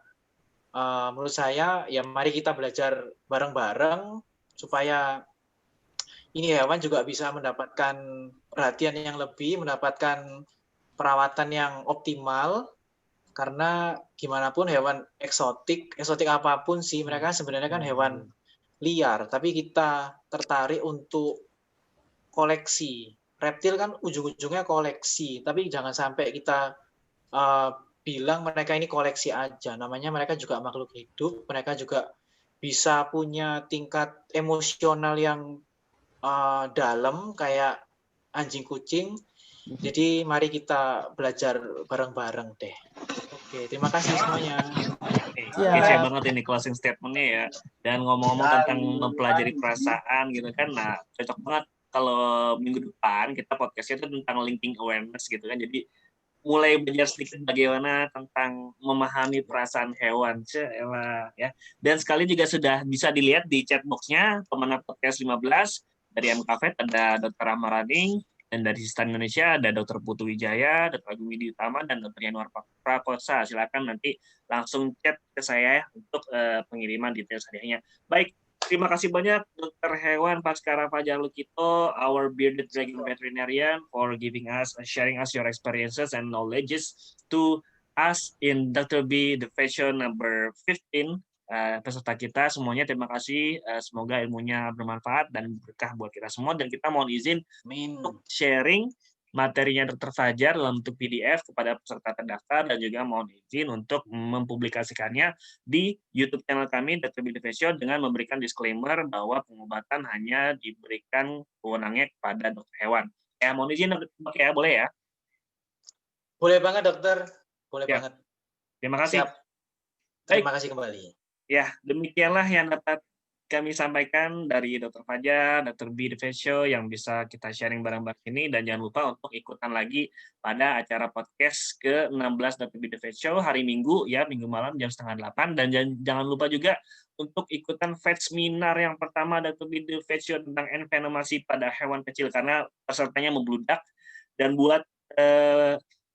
S2: menurut saya ya mari kita belajar bareng-bareng supaya ini hewan juga bisa mendapatkan perhatian yang lebih, mendapatkan perawatan yang optimal, karena gimana pun hewan eksotik apapun sih, mereka sebenarnya kan hewan liar, tapi kita tertarik untuk koleksi. Reptil kan ujung-ujungnya koleksi, tapi jangan sampai kita bilang mereka ini koleksi aja. Namanya mereka juga makhluk hidup, mereka juga bisa punya tingkat emosional yang dalam kayak anjing kucing. Jadi mari kita belajar bareng-bareng deh. Oke, terima kasih semuanya.
S1: Oke, banget ini closing statement-nya ya. Dan ngomong-ngomong tentang mempelajari perasaan gitu kan, nah cocok banget kalau minggu depan kita podcastnya itu tentang linking awareness gitu kan. Jadi mulai belajar sedikit bagaimana tentang memahami perasaan hewan, ya. Dan sekali juga sudah bisa dilihat di chat box-nya pemenang podcast 15 dari MKVET ada Dr. Rahmarading, dan dari Sistan Indonesia ada Dr. Putu Wijaya, Dr. Agung Widi Utama, dan Dr. Yanuar Prakosa. Silakan nanti langsung chat ke saya untuk pengiriman detail hadiahnya. Baik, terima kasih banyak Dr. Hewan Bhaskara Fajar Lukito, our bearded dragon veterinarian, for sharing us your experiences and knowledges to us in Dr. B The Fashion number 15. Peserta kita semuanya terima kasih, semoga ilmunya bermanfaat dan berkah buat kita semua, dan kita mohon izin untuk sharing materinya Dr. Fajar dalam bentuk PDF kepada peserta terdaftar, dan juga mohon izin untuk mempublikasikannya di YouTube channel kami Dr. B The Fashion dengan memberikan disclaimer bahwa pengobatan hanya diberikan wewenangnya kepada dokter hewan. Ya, mohon izin Dok ya, boleh ya?
S2: Boleh banget dokter, boleh banget.
S1: Terima kasih.
S2: Siap. Terima kasih kembali.
S1: Ya, demikianlah yang dapat kami sampaikan dari Dr. Fajar, Dr. B, The Face Show yang bisa kita sharing bareng-bareng ini, dan jangan lupa untuk ikutan lagi pada acara podcast ke-16 Dr. B, The Face Show hari Minggu ya, Minggu malam jam 7:30, dan jangan lupa juga untuk ikutan Vet Seminar yang pertama Dr. B, The Face Show tentang envenomasi pada hewan kecil karena pesertanya membludak, dan buat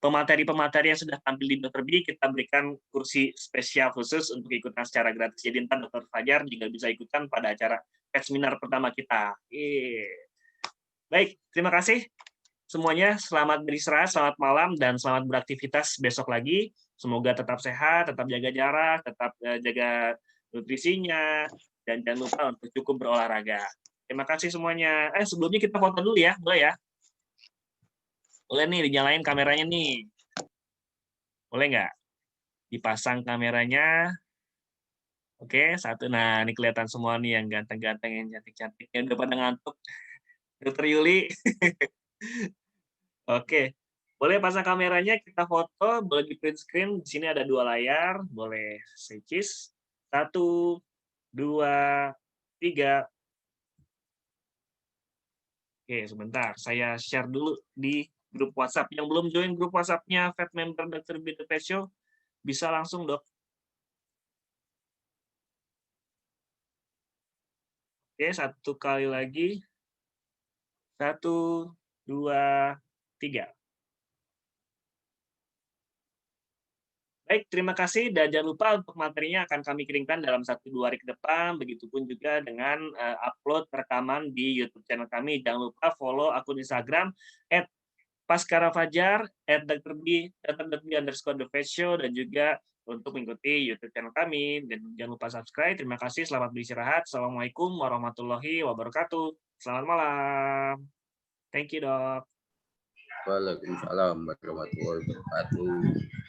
S1: pemateri-pemateri yang sudah tampil di Dr. B, kita berikan kursi spesial khusus untuk ikutan secara gratis. Jadi ntar Dr. Fajar juga bisa ikutan pada acara Vet Seminar pertama kita. Baik, terima kasih semuanya. Selamat beristirahat, selamat malam, dan selamat beraktivitas besok lagi. Semoga tetap sehat, tetap jaga jarak, tetap jaga nutrisinya, dan jangan lupa untuk cukup berolahraga. Terima kasih semuanya. Sebelumnya kita foto dulu ya, boleh ya? Boleh nih, dinyalain kameranya nih. Boleh nggak? Dipasang kameranya. Oke, satu. Nah, ini kelihatan semua nih yang ganteng-ganteng, yang cantik-cantik. Yang udah pada ngantuk. Dr. Yuli. Oke. Boleh pasang kameranya, kita foto. Boleh di print screen. Di sini ada 2 layar. Boleh switches. 1, 2, 3. Oke, sebentar. Saya share dulu di grup WhatsApp. Yang belum join grup WhatsApp-nya Vet Member Dr. B, The Face Show, bisa langsung, Dok. Oke, 1 kali lagi. 1, 2, 3. Baik, terima kasih, dan jangan lupa untuk materinya akan kami kirimkan dalam 1-2 hari ke depan, begitupun juga dengan upload rekaman di YouTube channel kami. Jangan lupa follow akun Instagram @paskarafajar, @dr.b__the_face_show, dan juga untuk mengikuti YouTube channel kami. Dan jangan lupa subscribe. Terima kasih, selamat beristirahat. Assalamualaikum warahmatullahi wabarakatuh. Selamat malam. Thank you, Dok.
S7: Waalaikumsalam warahmatullahi wabarakatuh.